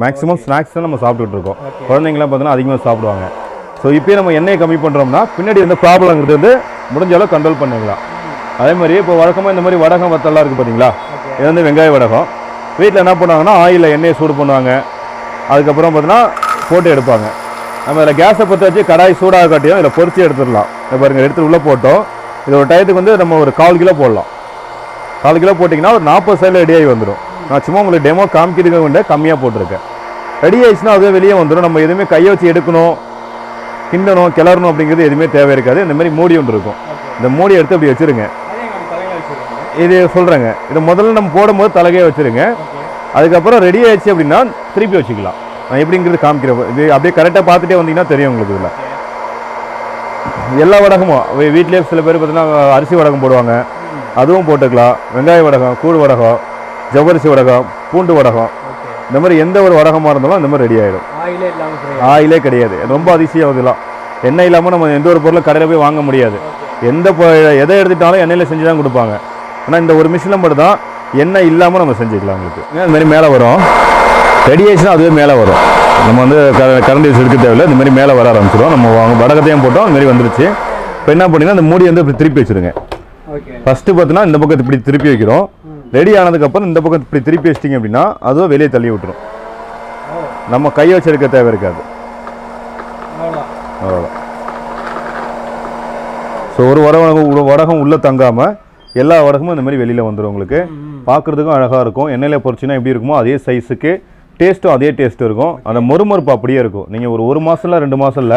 மேக்ஸிமம் ஸ்நாக்ஸ் தான் நம்ம சாப்பிட்டுட்டு இருக்கோம். குழந்தைங்களாம் பார்த்தீங்கன்னா அதிகமாக சாப்பிடுவாங்க. ஸோ இப்போயே நம்ம எண்ணெயை கம்மி பண்ணுறோம்னா பின்னாடி இந்த ப்ராப்ளங்கிறது வந்து முடிஞ்ச அளவுக்கு கண்ட்ரோல் பண்ணிக்கலாம். அதே மாதிரி இப்போ வழக்கமாக இந்த மாதிரி வடகம் வத்தெல்லாம் இருக்குது பார்த்தீங்களா, இது வந்து வெங்காய வடகம். வீட்டில் என்ன பண்ணுவாங்கன்னா ஆயிலில் எண்ணெயை சூடு பண்ணுவாங்க, அதுக்கப்புறம் பார்த்தீங்கன்னா போட்டு எடுப்பாங்க. நம்ம இதில் கேஸை பற்ற வச்சு கடாய் சூடாக காட்டியும் இதில் பொரிச்சு எடுத்துடலாம். பாருங்கள், எடுத்துகிட்டு உள்ளே போட்டோம். இது ஒரு டயத்துக்கு வந்து நம்ம ஒரு 1/4 கிலோ போடலாம். 1/4 கிலோ போட்டிங்கன்னா ஒரு 40 சைடில் ரெடியாகி வந்துடும். நான் சும்மா உங்களுக்கு டெமோ காமிக்கிறதுக்கு கொண்டு கம்மியாக போட்டிருக்கேன். ரெடி ஆயிடுச்சுன்னா அதுவே வெளியே வந்துடும். நம்ம எதுவுமே கையை வச்சு எடுக்கணும், கிண்டணும், கிளறணும் அப்படிங்கிறது எதுவுமே தேவை இருக்காது. இந்த மாதிரி மூடி ஒன்று இருக்கும். இந்த மூடி எடுத்து அப்படி வச்சுருங்க. இது சொல்கிறேங்க, இதை முதல்ல நம்ம போடும்போது தலைகையை வச்சுருங்க. அதுக்கப்புறம் ரெடி ஆயிடுச்சு அப்படின்னா திருப்பி வச்சுக்கலாம். நான் எப்படிங்கிறது காமிக்கிறேன். இது அப்படியே கரெக்டாக பார்த்துட்டே வந்தீங்கன்னா தெரியும் உங்களுக்கு. இதில் எல்லா வடகமும் வீட்லேயே சில பேர் பார்த்தீங்கன்னா அரிசி வடகம் போடுவாங்க, அதுவும் போட்டுக்கலாம். வெங்காய வடகம், கூழ் வடகம், ஜவ்வரிசி வடகம், பூண்டு வடகம், இந்த மாதிரி எந்த ஒரு வடகமாக இருந்தாலும் இந்த மாதிரி ரெடி ஆகிடும். ஆயிலே கிடையாது. ரொம்ப அதிசயம் இதெல்லாம். எண்ணெய் இல்லாமல் நம்ம எந்த ஒரு பொருளும் கடையில் போய் வாங்க முடியாது. எதை எடுத்துட்டாலும் எண்ணெயில் செஞ்சு தான் கொடுப்பாங்க. ஆனால் இந்த ஒரு மிஷினில் மட்டும் தான் எண்ணெய் இல்லாமல் நம்ம செஞ்சுக்கலாம். உங்களுக்கு இந்த மாதிரி மேலே வரும். ரெடி ஆயிடுச்சுன்னா அதுவே மேலே வரும். நம்ம வந்து கரண்ட் யூஸ் எடுக்க தேவையில்லை. இந்த மாதிரி மேலே வர ஆரம்பிச்சிடும். நம்ம வடகத்தையும் போட்டோம், அந்த மாதிரி வந்துருச்சு. இப்போ என்ன பண்ணிங்கன்னா இந்த மூடி வந்து இப்படி திருப்பி வச்சுருங்க. ஃபஸ்ட்டு பார்த்தீங்கன்னா இந்த பக்கத்தை இப்படி திருப்பி வைக்கிறோம். ரெடி ஆனதுக்கப்புறம் இந்த பக்கம் இப்படி திருப்பி வச்சிட்டிங்க அப்படின்னா அதுவும் வெளியே தள்ளி விட்டுரும். நம்ம கையை வச்சு எடுக்க தேவை இருக்காது. அவ்வளோதான். ஸோ ஒரு வடகம் உள்ளே தங்காமல் எல்லா வடகமும் இந்த மாதிரி வெளியில் வந்துடும். உங்களுக்கு பார்க்குறதுக்கும் அழகாக இருக்கும். எண்ணெயில் பொரிச்சின்னா எப்படி இருக்குமோ அதே சைஸுக்கு, டேஸ்ட்டும் அதே டேஸ்ட்டு இருக்கும். அந்த மொறுமொறுப்பு அப்படியே இருக்கும். நீங்கள் ஒரு மாதம் 2 மாதம்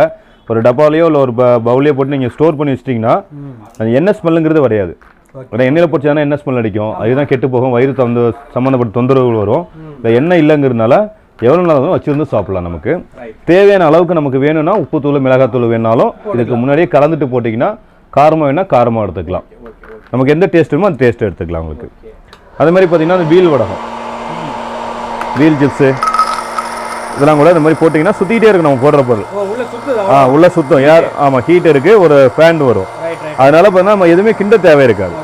ஒரு டப்பாலையோ இல்லை ஒரு பவுலையோ போட்டு நீங்கள் ஸ்டோர் பண்ணி வச்சிட்டிங்கன்னா அது எண்ணெய் ஸ்மெல்லுங்கிறது வரையாது. ஆனால் எண்ணெயில் பொரிச்சாங்கன்னா எண்ணெய் ஸ்மெல் அடிக்கும். அதுதான் கெட்டு போகும், வயிறு சம்மந்தப்பட்ட தொந்தரவுகள் வரும். இல்லை எண்ணெய் இல்லைங்கிறதுனால எவ்வளோ நாளும் வச்சுருந்து சாப்பிடலாம். நமக்கு தேவையான அளவுக்கு நமக்கு வேணும்னா உப்புத்தூள், மிளகாத்தூள் வேணாலும் இதுக்கு முன்னாடியே கலந்துட்டு போட்டிங்கன்னா காரமாக வேணால் காரமாக எடுத்துக்கலாம். நமக்கு எந்த டேஸ்ட் வேணுமோ அந்த டேஸ்ட்டு எடுத்துக்கலாம் உங்களுக்கு. அதே மாதிரி பார்த்தீங்கன்னா அந்த வீல் வடகம், வீல் சிப்ஸு இதெல்லாம் கூட இந்த மாதிரி போட்டிங்கன்னா சுற்றிக்கிட்டே இருக்கும். நம்ம போடுற பொருள் உள்ளே சுத்தம். ஆமாம், ஹீட் இருக்குது, ஒரு ஃபேன் வரும். அதனால பார்த்தீங்கன்னா நம்ம எதுவுமே கிண்ட தேவை இருக்காது.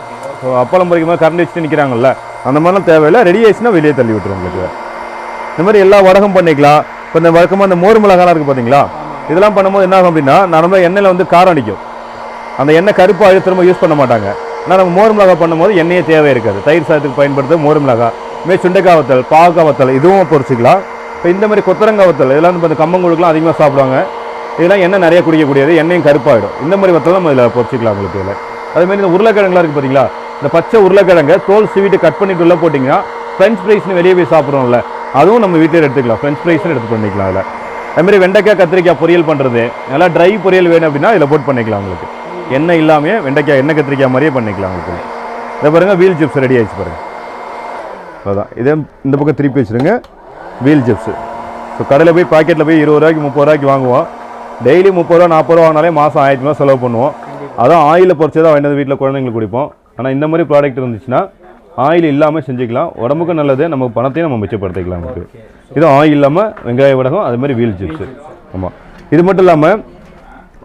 ஸோ அப்பளம் பறிக்கும் போது கரண்ட் வச்சுட்டு நிற்கிறாங்கல்ல, அந்த மாதிரிலாம் தேவையில்லை. ரெடி ஆயிடுச்சுன்னா வெளியே தள்ளி விட்டுரும் உங்களுக்கு. இந்த மாதிரி எல்லா வடகம் பண்ணிக்கலாம். இப்போ இந்த வழக்கமாக இந்த மோர் மிளகாலாம் இருக்குது பார்த்தீங்களா, இதெல்லாம் பண்ணும்போது என்ன ஆகும் அப்படின்னா நம்ம எண்ணெயில் வந்து காரம் அடிக்கும். அந்த எண்ணெய் கருப்பாக திரும்ப யூஸ் பண்ண மாட்டாங்க. ஆனால் நம்ம மோர் மிளகா பண்ணும்போது எண்ணெயே தேவை இருக்காது. தயிர் சாதத்துக்கு பயன்படுத்த மோர் மிளகா, இதுமாதிரி சுண்டைக்காய் வத்தல், பாவக்காய் வத்தல் இதுவும் பொரிச்சிக்கலாம். இப்போ இந்த மாதிரி கொத்தரங்காய் வத்தல் இதெல்லாம் வந்து இந்த கம்மங்குழுக்கெலாம் அதிகமாக சாப்பிடுவாங்க. இதெல்லாம் எண்ணெய் நிறைய குடிக்கக்கூடியது, எண்ணெயும் கருப்பாகிடும். இந்த மாதிரி வத்தல் நம்ம இதில் பொரிச்சிக்கலாம் உங்களுக்கு. இதில் அதேமாதிரி இந்த உருளைக்கிழங்குலாம் இருக்குது பார்த்தீங்களா, இந்த பச்சை உருளைக்கிழங்கை தோல் சீவிட்டு கட் பண்ணிட்டு உள்ளே போட்டிங்கன்னா ஃப்ரெஞ்ச் ஃப்ரைஸ்னு வெளியே போய் சாப்பிட்றோம்ல, அதுவும் நம்ம வீட்டிலே எடுத்துக்கலாம். ஃப்ரெஞ்ச் ஃப்ரைஸ்னு எடுத்து பண்ணிக்கலாம். அதில் அதுமாதிரி வெண்டைக்காய் கத்திரிக்காய் பொரியல் பண்ணுறது, நல்லா ட்ரை பொரியல் வேணும் அப்படின்னா இதில் போட்டு பண்ணிக்கலாம். உங்களுக்கு எண்ணெய் இல்லாமல் வெண்டைக்காய் எண்ணெய் கத்திரிக்காய் மாதிரியே பண்ணிக்கலாம் உங்களுக்கு. இதை பாருங்கள், வீல் சிப்ஸ் ரெடி ஆகிடுச்சு பாருங்கள். அதுதான் இதே இந்த பக்கம் திருப்பி வச்சுருங்க. வீல் சிப்ஸு ஸோ கடையில் போய் பாக்கெட்டில் போய் 20 ரூபாய்க்கு 30 ரூபாய்க்கு வாங்குவோம். டெய்லி 30 ரூபா 40 ரூபா வாங்கினாலே மாதம் 1000 ரூபா செலவு பண்ணுவோம். அதான் ஆயிலில் பொறிச்சதாக வாங்கினது வீட்டில் குழந்தைங்களுக்கு குடிப்போம். ஆனால் இந்த மாதிரி ப்ராடக்ட் இருந்துச்சுன்னா ஆயில் இல்லாமல் செஞ்சுக்கலாம். உடம்புக்கும் நல்லது, நம்ம பணத்தையும் நம்ம மிச்சப்படுத்திக்கலாம். நமக்கு இதுவும் ஆயில் இல்லாமல் வெங்காய வடகம், அது மாதிரி வீல் சிப்ஸு. ஆமாம், இது மட்டும் இல்லாமல்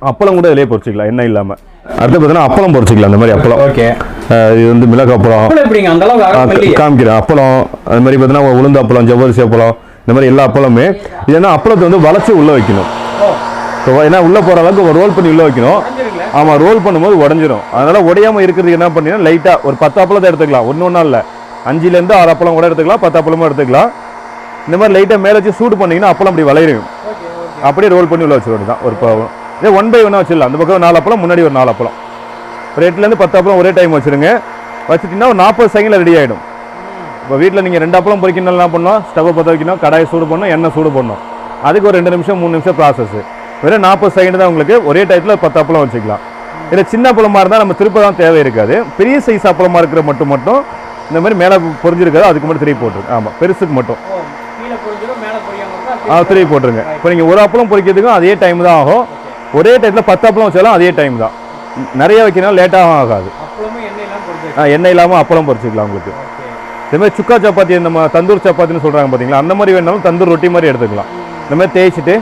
அப்பளம் கூட இதிலே பொரிச்சிக்கலாம் எண்ணெய் இல்லாமல். அடுத்து பார்த்தீங்கன்னா அப்பளம் பொரிச்சிக்கலாம். அந்த மாதிரி அப்பளம். ஓகே, இது வந்து மிளகு அப்பளம் காமிக்கிறேன். அப்பளம் அது மாதிரி பார்த்தீங்கன்னா உளுந்து அப்பளம், ஜவ்வரிசி அப்பளம், இந்த மாதிரி எல்லா அப்பளமே. இது என்ன அப்பளத்தை வந்து வளைச்சி உள்ளே வைக்கணும். ஸோ ஏன்னா உள்ளே போகிற அளவுக்கு ரோல் பண்ணி உள்ளே வைக்கணும். ஆமாம், ரோல் பண்ணும்போது உடஞ்சிரும். அதனால் உடையாமல் இருக்கிறதுக்கு என்ன பண்ணிங்கன்னா லைட்டாக ஒரு 10 அப்பளத்தை எடுத்துக்கலாம். ஒன்றா இல்லை, 5லேருந்து 6 அப்பளம் கூட எடுத்துக்கலாம், 10 அப்பளமும் எடுத்துக்கலாம். இந்த மாதிரி லைட்டாக மேலே வச்சு சூடு பண்ணிங்கன்னா அப்பளம் அப்படி வளையும். அப்படியே ரோல் பண்ணி உள்ளே வச்சுருவது தான். ஒரு இதே 1 by 1 வச்சிடலாம். அந்த பக்கம் 4 அப்பளம், முன்னாடி ஒரு 4 அப்பளம், ஒரு 8லேருந்து 10 அப்பளம் ஒரே டைம் வச்சுருங்க. வச்சுட்டிங்கன்னா ஒரு 40 செகண்டில் ரெடி ஆகிடும். இப்போ வீட்டில் நீங்கள் 2 அப்பளம் பொரிக்கணும் என்ன பண்ணணும், ஸ்டவ்வை பற்ற வைக்கணும், கடாயை சூடு பண்ணணும், எண்ணெய் சூடு பண்ணணும். அதுக்கு ஒரு 2 நிமிஷம் 3 நிமிஷம் ப்ராசஸ். வெறும் 40 செகண்ட் தான் உங்களுக்கு. ஒரே டயத்தில் 10 அப்பளம் வச்சுக்கலாம். இதில் சின்ன அப்பளமாக இருந்தால் நம்ம திருப்ப தான் தேவை இருக்காது. பெரிய சைஸ் அப்பளமாக இருக்கிற மட்டும் இந்த மாதிரி மேலே பொரிஞ்சிருக்காது, அதுக்கு மட்டும் 3 போட்டுருங்க. ஆமாம், பெருசுக்கு மட்டும் 3 போட்டுருங்க. இப்போ நீங்கள் ஒரு அப்பளம் பொரிக்கிறதுக்கும் அதே டைம் தான் ஆகும். ஒரே டைத்தில் 10 அப்பளம் வச்சாலும் அதே டைம் தான். நிறைய வைக்கணும், லேட்டாகவும் ஆகாது. எண்ணெய் இல்லாமல் அப்பளம் பொரிச்சிக்கலாம் உங்களுக்கு. இதேமாதிரி சுக்கா சப்பாத்தி, நம்ம தந்தூர் சப்பாத்தின்னு சொல்கிறாங்க பார்த்தீங்களா, அந்த மாதிரி வேணாலும் தந்தூர் ரொட்டி மாதிரி எடுத்துக்கலாம். இந்த மாதிரி தேய்ச்சிட்டு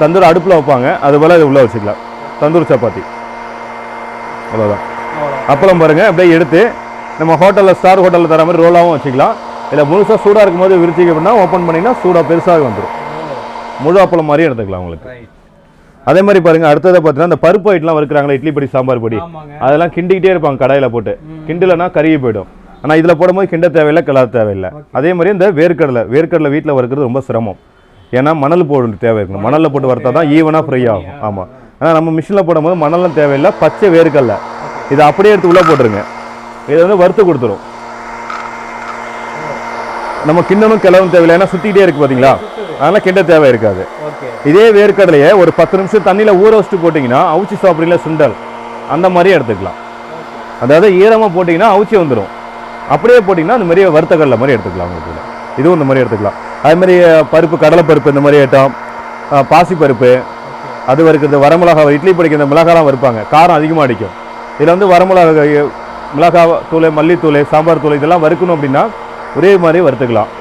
தந்தூர் அடுப்பில் வைப்பாங்க, அது போல் இது உள்ளே வச்சுக்கலாம். தந்தூர் சப்பாத்தி அவ்வளோதான். அப்பளம் பாருங்கள் அப்படியே எடுத்து நம்ம ஹோட்டலில் ஸ்டார் ஹோட்டலில் தர மாதிரி ரோலாகவும் வச்சுக்கலாம். இல்லை முழுசாக சூடாக இருக்கும்போது விரிச்சிக்க அப்படின்னா ஓப்பன் பண்ணிங்கன்னா சூடாக பெருசாக வந்துடும். முழு அப்பளம் மாதிரியும் எடுத்துக்கலாம் உங்களுக்கு. அதே மாதிரி பாருங்கள் அடுத்ததை பார்த்தீங்கன்னா இந்த பருப்பு ஐட்டெலாம் வறுக்கிறாங்களா, இட்லி பொடி சாம்பார் பொடி, அதெல்லாம் கிண்டிக்கிட்டே இருப்பாங்க கடாயில் போட்டு. கிண்டலைன்னா கருகி போயிடும். ஆனால் இதில் போடும்போது கிண்ட தேவையில்லை, கிளற தேவையில்லை. அதே மாதிரி இந்த வேர்க்கடலை வீட்டில் வறுக்கிறது ரொம்ப சிரமம். ஏன்னா மணல் போட தேவை இருக்கணும். மணலில் போட்டு வறுத்தா தான் ஈவனாக ஃப்ரை ஆகும். ஆமாம். ஆனால் நம்ம மிஷினில் போடும்போது மணலாம் தேவையில்லை, பச்சை வேர்க்கடலை இதை அப்படியே எடுத்து உள்ளே போட்டுருங்க. இதை வந்து வறுத்து கொடுத்துரும். நம்ம கிண்டனும் கிளவும் தேவையில்லை, ஏன்னா சுற்றிக்கிட்டே இருக்குது பார்த்தீங்களா, அதனால் கிண்ட தேவை இருக்காது. இதே வேர்க்கடலையை ஒரு 10 நிமிஷம் தண்ணியில் ஊற வச்சுட்டு போட்டிங்கன்னா அவுச்சி சாப்பிட்றீங்களா சுண்டல் அந்த மாதிரியே எடுத்துக்கலாம். அதாவது ஈரமாக போட்டிங்கன்னா அவுச்சி வந்துடும். அப்படியே போட்டிங்கன்னா அந்த மாதிரி வறுத்த கடலை மாதிரி எடுத்துக்கலாம். உங்களுக்கு இதுவும் இந்த மாதிரி எடுத்துக்கலாம். அதே மாதிரி பருப்பு, கடலைப்பருப்பு, இந்த மாதிரி ஐட்டம், பாசிப்பருப்பு, அது வறுக்கிறது, வரமிளகா, இட்லி பொடிக்கு இந்த மிளகாலாம் வறுப்பாங்க, காரம் அதிகமாக அடிக்கும். இதில் வந்து வரமிளகா, மிளகா தூள், மல்லித்தூள், சாம்பார் தூள் இதெல்லாம் வறுக்கணும் அப்படின்னா ஒரே மாதிரி வறுத்துக்கலாம்.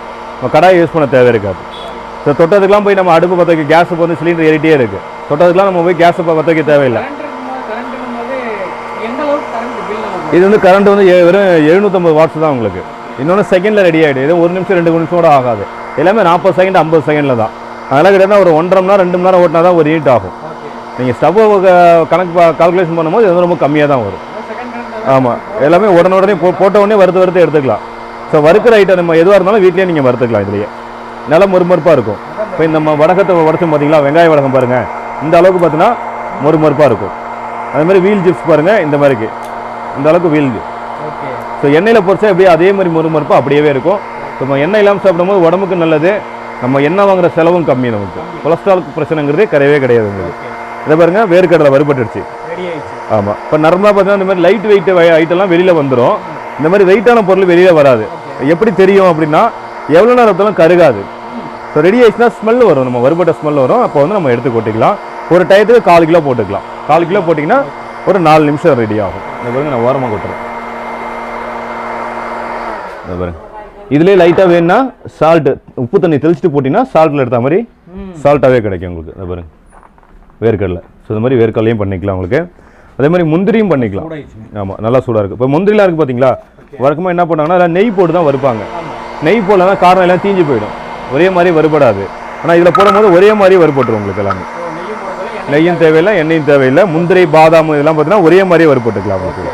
கடாயை யூஸ் பண்ண தேவை இருக்காது. ஸோ தொட்டதுக்கெலாம் போய் நம்ம அடுப்பு பற்ற வைக்க, கேஸு வந்து சிலிண்டர் ஏறிட்டே இருக்குது, தொட்டதுக்கெலாம் நம்ம போய் கேஸை பற்ற வைக்க தேவையில்லை. இது வந்து கரண்ட் வந்து வெறும் 750 வாட்ஸ் தான் உங்களுக்கு. இன்னொன்று செகண்டில் ரெடி ஆகிடும். இது 1 நிமிஷம் 2 நிமிஷம் கூட ஆகாது. எல்லாமே 40 செகண்ட் 50 செகண்டில் தான். அதெல்லாம் கிட்டத்தட்ட ஒரு 1.5 மணி நேரம் 2 மணி நேரம் ஓட்டினா தான் ஒரு ஹீட் ஆகும். நீங்கள் ஸ்டவ் கணக்கு கால்குலேஷன் பண்ணும்போது இது வந்து ரொம்ப கம்மியாக தான் வரும். ஆமாம், எல்லாமே உடனே போட்ட உடனே வறுத்து எடுத்துக்கலாம். ஸோ வறுக்கிற ஐட்டம் நம்ம எதுவாக இருந்தாலும் வீட்லேயே நீங்கள் வறுத்துக்கலாம். இதுலேயே நல்லா மொறுமொறுப்பாக இருக்கும். இப்போ இந்த நம்ம வடகத்தை உடச்சும் பார்த்தீங்களா, வெங்காய வடகம் பாருங்கள், இந்த அளவுக்கு பார்த்தீங்கன்னா மொறுமொறுப்பாக இருக்கும். அதே மாதிரி வீல் ஜிப்ஸ் பாருங்கள், இந்த மாதிரிக்கு இந்த அளவுக்கு வீல். ஸோ எண்ணெயில் பொரிச்சா எப்படியே அதே மாதிரி மொறுமொறுப்பாக அப்படியே இருக்கும். ஸோ நம்ம எண்ணெய் இல்லாமல் சாப்பிடும்போது உடம்புக்கு நல்லது. நம்ம எண்ணெய் வாங்குற செலவும் கம்மி. நமக்கு கொலஸ்ட்ரால் பிரச்சனைங்கிறதே கிடையாது உங்களுக்கு. இதை பாருங்கள், வேர்க்கடலை வறுபட்டுடுச்சு. ஆமாம். இப்போ நார்மலாக பார்த்தீங்கன்னா இந்த மாதிரி லைட் வெயிட் ஐட்டம்லாம் வெளியில் வந்துடும். இந்த மாதிரி வெயிட்டான பொருள் வெளியில் வராது. எப்படி தெரியும் அப்படின்னா, எவ்வளோ நேரத்தாலும் கருகாது. ஸோ ரெடி ஆயிடுச்சுன்னா ஸ்மெல் வரும், நம்ம வறுபட்ட ஸ்மெல் வரும். அப்போ வந்து நம்ம எடுத்து கொட்டிக்கலாம். ஒரு டயத்துக்கு 1/4 கிலோ போட்டுக்கலாம். 1/4 கிலோ போட்டிங்கன்னா ஒரு 4 நிமிஷம் ரெடி ஆகும். இந்த பாருங்க, நான் ஓரமாக கொட்டுறேன். இந்த பாருங்க, இதுலேயே லைட்டாக வேணுன்னா சால்ட்டு, உப்பு தண்ணி தெளிச்சுட்டு போட்டிங்கன்னா சால்ட்டில் எடுத்த மாதிரி சால்ட்டாகவே கிடைக்கும் உங்களுக்கு. இந்த பாருங்க, வேர்க்கடலை. ஸோ இந்த மாதிரி வேர்க்கடலையும் பண்ணிக்கலாம் உங்களுக்கு. அதே மாதிரி முந்திரியும் பண்ணிக்கலாம். ஆமாம், நல்லா சூடாக இருக்குது. இப்போ முந்திரிலாம் இருக்குது பார்த்தீங்களா, வழக்கமாக என்ன பண்ணாங்கன்னா அதில் நெய் போட்டு தான் வறுப்பாங்க. நெய் போடலாம் காரம் எல்லாம் தீஞ்சு போயிடும், ஒரே மாதிரி வறுபடாது. ஆனால் இதில் போடும்போது ஒரே மாதிரி வறுபட்டுரும் உங்களுக்கு எல்லாமே. நெய்யும் தேவையில்லை, எண்ணெயும் தேவையில்லை. முந்திரி, பாதாம் இதெல்லாம் பார்த்தீங்கன்னா ஒரே மாதிரியே வறுபட்டுக்கலாம் உங்களுக்கு.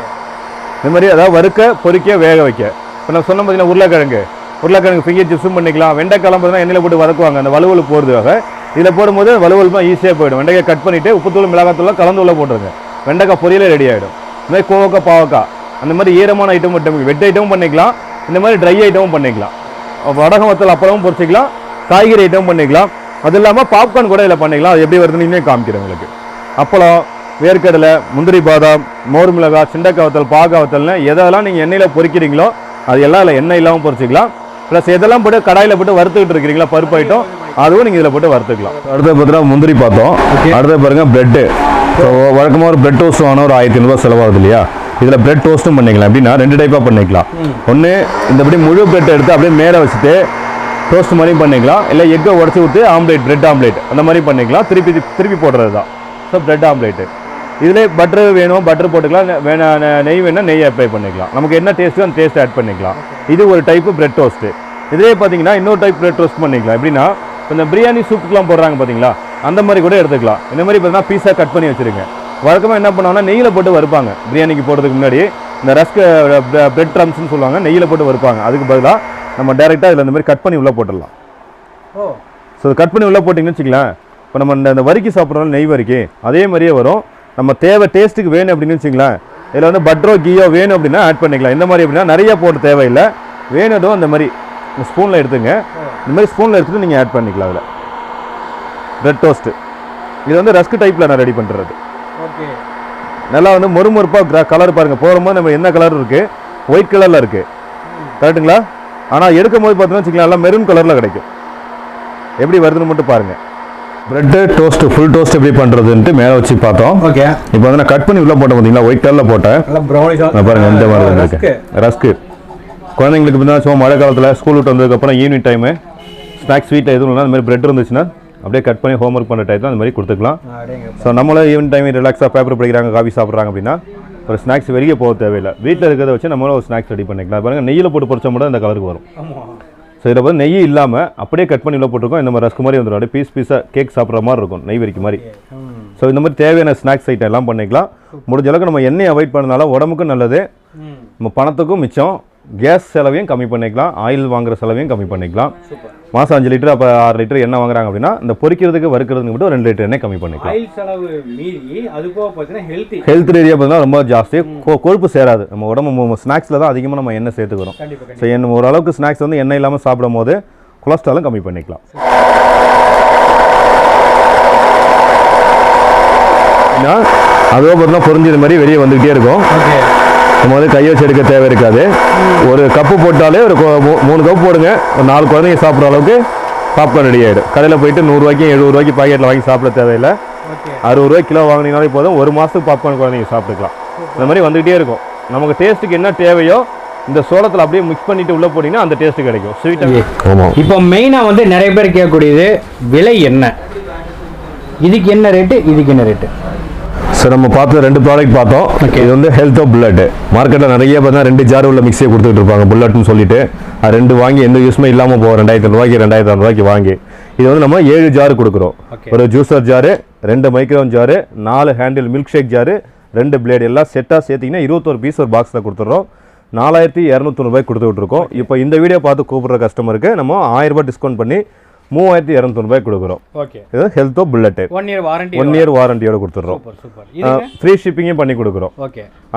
இந்த மாதிரி அதாவது வறுக்க, பொரிக்க, வேக வைக்க. இப்போ நான் சொன்ன பார்த்தீங்கன்னா உருளைக்கிழங்கு ஃபிங்கர் சிப்ஸும் பண்ணிக்கலாம். வெண்டைக்காலம் பார்த்தீங்கன்னா எண்ணெயில் போட்டு வதக்குவாங்க, அந்த வலுவல் போகிறதுக்காக. இதில் போடும்போது வலுவல்மா ஈஸியாக போயிடும். வெண்டைக்காய் கட் பண்ணிவிட்டு உப்புத்தூள், மிளகாத்தூள் கலந்து உள்ள போட்டுருங்க, வெண்டைக்காய் பொரியலே ரெடி ஆகிடும். இந்த மாதிரி கோவக்காய், பாவக்காய், அந்த மாதிரி ஈரமான ஐட்டம் மட்டும் வெட் ஐட்டமும் பண்ணிக்கலாம், இந்த மாதிரி ட்ரை ஐட்டமும் பண்ணிக்கலாம். வடகம் வத்தல் அப்பளமும் பொரிச்சிக்கலாம், காய்கறி ஐட்டமும் பண்ணிக்கலாம். அது இல்லாமல் பாப்கார்ன் கூட இதில் பண்ணிக்கலாம். அது எப்படி வருதுன்னு இன்னும் காமிக்கிறேன் உங்களுக்கு. அப்பளம், வேர்க்கடலை, முந்திரி, பாதாம், மோர் மிளகாய், சிண்டக்காய் வத்தல், பாகா வத்தல்னு எதெல்லாம் நீங்கள் எண்ணெயில் பொரிக்கிறீங்களோ அது எல்லாம் இல்லை எண்ணெய் இல்லாமல் பொரிச்சிக்கலாம். ப்ளஸ் எதெல்லாம் போட்டு கடாயில் போட்டு வறுத்துக்கிட்டு இருக்கிறீங்களா பருப்பு ஐட்டம், அதுவும் நீங்கள் இதில் போட்டு வறுத்துக்கலாம். அடுத்த பார்த்தீங்கன்னா முந்திரி பார்த்தோம். அடுத்த பாருங்க பிரெட்டு. ஸோ வழக்கமாக ஒரு பிரெட் டோஸ்ட் வாங்கினா ஒரு 1500 ரூபா செலவாகுது இல்லையா. இதில் பிரெட் டோஸ்ட்டும் பண்ணிக்கலாம். எப்படின்னா 2 டைப்பாக பண்ணிக்கலாம். ஒன்று இந்தபடி முழு பிரெட்டை எடுத்து அப்படியே மேலே வச்சுட்டு டோஸ்ட் மாதிரியும் பண்ணிக்கலாம். இல்லை எக்கை உடச்சி விட்டு ஆம்லேட், பிரெட் ஆம்லேட் அந்த மாதிரி பண்ணிக்கலாம். திருப்பி போடுறது தான் ஸோ பிரெட் ஆம்லேட்டு. இதிலே பட்டர் வேணும் பட்டர் போட்டுக்கலாம், நெய் வேணால் நெய் அப்ளை பண்ணிக்கலாம். நமக்கு என்ன டேஸ்ட்டோ அந்த டேஸ்ட் ஆட் பண்ணிக்கலாம். இது ஒரு டைப்பு பிரெட் டோஸ்ட்டு. இதே பார்த்தீங்கன்னா இன்னொரு டைப் பிரெட் டோஸ்ட் பண்ணிக்கலாம். எப்படின்னா இந்த பிரியாணி சூப்புக்கெலாம் போடுறாங்க பார்த்தீங்களா, அந்த மாதிரி கூட எடுத்துக்கலாம். இந்த மாதிரி பார்த்தீங்கன்னா பீஸாக கட் பண்ணி வச்சுருங்க. வழக்கமாக என்ன பண்ணுவாங்கன்னா நெய்யில் போட்டு வறுப்பாங்க. பிரியாணிக்கு போடுறதுக்கு முன்னாடி இந்த ரஸ்க்கு பிரெட் ட்ரம்ஸ்ன்னு சொல்லுவாங்க, நெய்யில் போட்டு வறுப்பாங்க. அதுக்கு பதிலாக நம்ம டேரெக்டாக இதில் இந்த மாதிரி கட் பண்ணி உள்ளே போட்டுடலாம். ஸோ கட் பண்ணி உள்ளே போட்டிங்கன்னு வச்சுக்கலாம். இப்போ நம்ம இந்த வரிக்கி சாப்பிட்றோம், நெய் வரிக்கி அதே மாதிரியே வரும். நம்ம தேவை டேஸ்ட்டுக்கு வேணும் அப்படின்னு வச்சுங்களேன். இதில் வந்து பட்டரோ கீயோ வேணும் அப்படின்னா ஆட் பண்ணிக்கலாம். இந்த மாதிரி அப்படின்னா நிறைய போட்டு தேவையில்லை, வேணுதோ அந்த மாதிரி ஸ்பூனில் எடுத்துங்க. இந்த மாதிரி ஸ்பூனில் எடுத்துகிட்டு நீங்கள் ஆட் பண்ணிக்கலாம். அதில் பிரெட் டோஸ்ட்டு இது வந்து ரஸ்க் டைப்பில் நான் ரெடி பண்ணுறது. நல்லா வந்து மொறுமொறுப்பாக கலர் பாருங்கள். போகும்போது நம்ம என்ன கலர் இருக்குது, ஒயிட் கலரில் இருக்குது, கரெக்டுங்களா. ஆனால் எடுக்கும் போது பார்த்தீங்கன்னா வச்சுக்கலாம் நல்லா மெரூன் கலரில் கிடைக்கும். எப்படி வருதுன்னு மட்டும் பாருங்கள். பிரெட்டு டோஸ்ட், ஃபுல் டோஸ்ட் எப்படி பண்ணுறதுன்ட்டு மேலே வச்சு பார்த்தோம். ஓகே, இப்போ வந்து நான் கட் பண்ணி உள்ளே போட்டேன் பார்த்தீங்களா, ஒயிட் கலரில் போட்டேன் பாருங்கள். இந்த மாதிரி தான் இருக்குது ரஸ்க்கு. குழந்தைங்களுக்கு பார்த்தீங்கன்னா சும்மா மழை காலத்தில் ஸ்கூல் விட்டு வந்ததுக்கப்புறம் ஈவினிங் டைமு ஸ்நாக்ஸ் ஸ்வீட் எதுவும் இல்லைனா அந்த மாதிரி பிரெட் இருந்துச்சுன்னா அப்படியே கட் பண்ணி ஹோம் ஒர்க் பண்ணுற டைப் தான் அந்த மாதிரி கொடுத்துக்கலாம். ஸோ நம்மளும் ஈவினிங் டைம் ரிலாக்ஸாக பேப்பர் படிக்கிறாங்க, காஃபி சாப்பிட்றாங்க அப்படின்னா ஒரு ஸ்நாக்ஸ் வெளியே போக தேவையில்லை, வீட்டில் இருக்கிறத வச்சு நம்மளும் ஒரு ஸ்நாக்ஸ் ரெடி பண்ணிக்கலாம். பாருங்கள், நெய்யில் போட்டு பொரிச்சா மட்டும் இந்த கலருக்கு வரும். ஸோ இதில் வந்து நெய் இல்லாமல் அப்படியே கட் பண்ணி உள்ள போட்டிருக்கோம். இந்த மாதிரி ரஸ்க் மாதிரி வந்துடும், அப்படியே பீஸாக கேக் சாப்பிட்ற மாதிரி இருக்கும், நெய் வரிக்க மாதிரி. ஸோ இந்த மாதிரி தேவையான ஸ்நாக்ஸ் ஐட்டம் எல்லாம் பண்ணிக்கலாம். முடிஞ்ச அளவுக்கு நம்ம எண்ணெய் அவாய்ட் பண்ணனால உடம்புக்கும் நல்லது, நம்ம பணத்துக்கும் மிச்சம், கேஸ் செலவையும் கம்மி பண்ணிக்கலாம், ஆயில் வாங்குற செலவையும் கம்மி பண்ணிக்கலாம். மாதம் 5 லிட்டர் அப்போ 6 லிட்டர் எண்ணெய் வாங்குறாங்க அப்படின்னா இந்த பொரிக்கிறதுக்கு வறுக்கிறதுக்கு மட்டும் 2 லிட்டர் எண்ணெய் கம்மி பண்ணிக்கலாம். ஆயில் செலவு மீறி அது போக பார்த்தீங்கன்னா ஹெல்த் ரீதியாக பார்த்தீங்கன்னா ரொம்ப ஜாஸ்தி, கொழுப்பு சேராது. நம்ம உடம்பு ஸ்நாக்ஸில் தான் அதிகமாக நம்ம எண்ணெய் சேர்த்துக்கிறோம். ஸோ என்ன ஓரளவுக்கு ஸ்நாக்ஸ் வந்து எண்ணெய் இல்லாமல் சாப்பிடும் போது கொலஸ்ட்ராலும் கம்மி பண்ணிக்கலாம். அதுவும் பார்த்தீங்கன்னா பொரிஞ்சது மாதிரி வெளியே வந்துக்கிட்டே இருக்கும். நம்ம வந்து கையை வச்சு எடுக்க தேவை இருக்காது. ஒரு கப்பு போட்டாலே ஒரு 3 கப்பு போடுங்க, ஒரு 4 குழந்தைங்க சாப்பிட்ற அளவுக்கு பாப்கார்ன் ரெடி ஆகிடும். கடையில் போயிட்டு 100 ரூபாய்க்கு 70 ரூபாய்க்கு பாக்கெட்டில் வாங்கி சாப்பிட தேவையில்லை. 60 ரூபாய் கிலோ வாங்கினீங்கனாலே போதும், ஒரு மாதத்துக்கு பாப்கார்ன் குழந்தைங்க சாப்பிட்டுக்கலாம். இந்த மாதிரி வந்துகிட்டே இருக்கும். நமக்கு டேஸ்ட்டுக்கு என்ன தேவையோ இந்த சோளத்தில் அப்படியே மிக்ஸ் பண்ணிட்டு உள்ளே போட்டிங்கன்னா அந்த டேஸ்ட்டு கிடைக்கும், ஸ்வீட்டாக. ஆமாம். இப்போ மெயினாக வந்து நிறைய பேர் கேட்கக்கூடியது விலை என்ன, இதுக்கு என்ன ரேட்டு, இதுக்கு என்ன ரேட்டு? சார் நம்ம பார்த்து 2 ப்ராடக்ட் பார்த்தோம். இது வந்து ஹெல்த்தோ புல்லட். மார்க்கெட்டில் நிறைய பார்த்தா 2 ஜார் உள்ள மிக்ஸியை கொடுத்துட்டு இருப்பாங்க புல்லட்னு சொல்லிட்டு. அது 2 வாங்கி எந்த யூஸ்மே இல்லாமல் போகும், 2500 ரூபாய்க்கு 2600 ரூபாய்க்கு வாங்கி. இது வந்து நம்ம 7 ஜார் கொடுக்குறோம். ஒரு juicer jar, 2 micron jar, 4 handle milk shake jar, 2 blade எல்லாம் செட்டாக சேர்த்திங்கன்னா 21 பீஸ் ஒரு பாக்ஸில் கொடுத்துட்றோம். 4290 ரூபாய்க்கு கொடுத்து விட்ருக்கோம். இப்போ இந்த வீடியோ பார்த்து கூப்பிட்ற கஸ்டமருக்கு நம்ம 1000 ரூபாய் டிஸ்கவுண்ட் பண்ணி 3200 ரூபாய் கொடுக்குறோம். இது ஹெல்த்தோ புல்லட் 1 இயர் வாரண்டியோட கொடுத்துட்றோம். ஃப்ரீ ஷிப்பிங்கும் பண்ணி கொடுக்குறோம்.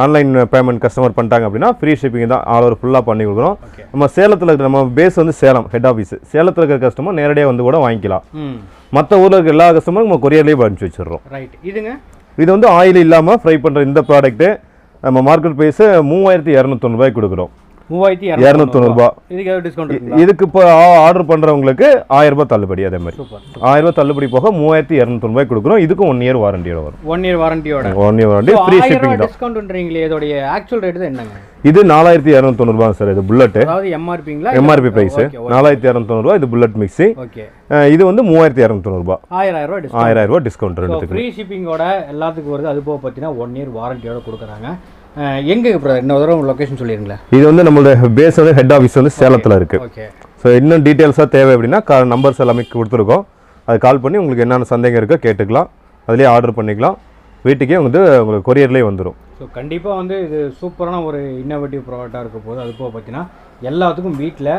ஆன்லைன் பேமெண்ட் கஸ்டமர் பண்ணிட்டாங்க அப்படின்னா ஃப்ரீ ஷிப்பிங் தான் ஆல் ஓவர் ஃபுல்லாக பண்ணி கொடுக்குறோம். நம்ம சேலத்தில் இருக்கிற நம்ம பேஸ் வந்து சேலம் ஹெட் ஆஃபீஸ். சேலத்தில் இருக்கிற கஸ்டமர் நேரடியாக வந்து கூட வாங்கிக்கலாம். மற்ற ஊரில் இருக்கிற எல்லா கஸ்டமரும் நம்ம கொரியர்லேயே அனுப்பிச்சி வச்சிடுறோம். இது வந்து ஆயில் இல்லாமல் ஃப்ரை பண்ணுற இந்த ப்ராடக்ட்டு நம்ம மார்க்கெட் ப்ரைஸு 3290 ரூபாய்க்கு கொடுக்குறோம். 3290 ரூபாய். இதுக்கு இப்போ ஆர்டர் பண்றவங்களுக்கு 1000 ரூபாய் தள்ளுபடி. அதே மாதிரி 1000 ரூபாய் தள்ளுபடி போக 3290 ரூபாய் கொடுக்குறோம். இதுக்கும் 1 இயர் வாரண்டியோட வரும். 1 இயர் வாரண்டியோட 1 இயர் வாரண்டி, ஃப்ரீ ஷிப்பிங் தான். டிஸ்கவுண்ட்ன்றீங்களே, இதோட ஆக்சுவல் ரேட் என்னங்க? இது 4290 ரூபாய் சார். இது புல்லட், அதாவது எம்ஆர்பிங்களா? எம்ஆர்பி பிரைஸ் 4290 ரூபாய். இது புல்லட் மிக்ஸி. இது வந்து 3290 ரூபாய். 1000 ரூபாய் டிஸ்கவுண்ட். ஃப்ரீ ஷிப்பிங்கோட எல்லாத்துக்கும் வருது. அது போக பார்த்தீங்கன்னா 1 இயர் வாரண்டியோட கொடுக்குறாங்க. எங்கே இன்னொரு தடவை லொக்கேஷன் சொல்லிடுங்களேன். இது வந்து நம்மளோட பேஸ் வந்து ஹெட் ஆஃபீஸ் வந்து சேலத்தில் இருக்குது. ஸோ இன்னும் டீட்டெயில்ஸாக தேவை அப்படின்னா நம்பர்ஸ் எல்லாமே கொடுத்துருக்கோம். அது கால் பண்ணி உங்களுக்கு என்னென்ன சந்தேகம் இருக்கோ கேட்டுக்கலாம். அதுலேயே ஆர்டர் பண்ணிக்கலாம். வீட்டுக்கே வந்து உங்களுக்கு கொரியர்லேயே வந்துடும். ஸோ கண்டிப்பாக வந்து இது சூப்பரான ஒரு இன்னோவேட்டிவ் ப்ராடக்டாக இருக்க போது. அது போக பார்த்தீங்கன்னா எல்லாத்துக்கும் வீட்டில்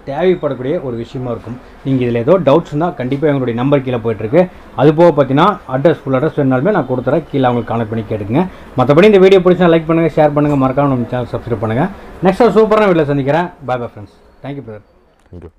தேவைப்படக்கூடிய ஒரு விஷயமா இருக்கும். நீங்கள் இதில் ஏதோ டவுட்ஸ் இருந்தால் கண்டிப்பாக எங்களுடைய நம்பர் கீழே போயிட்டுருக்கு. அது போக பார்த்தீங்கன்னா ஃபுல் அட்ரஸ் வேணாலுமே நான் கொடுத்துறேன், கீழே அவங்களுக்கு கான்டெக்ட் பண்ணி கேட்டுங்க. மற்றபடி இந்த வீடியோ பிடிச்சா லைக் பண்ணுங்கள், ஷேர் பண்ணுங்கள், மறக்காம நம்ம சேனல் சப்ஸ்கிரைப் பண்ணுங்கள். நெக்ஸ்ட் சூப்பரான வீடியோவில் சந்திக்கிறேன். Bye bye friends. Thank you brother. Thank you.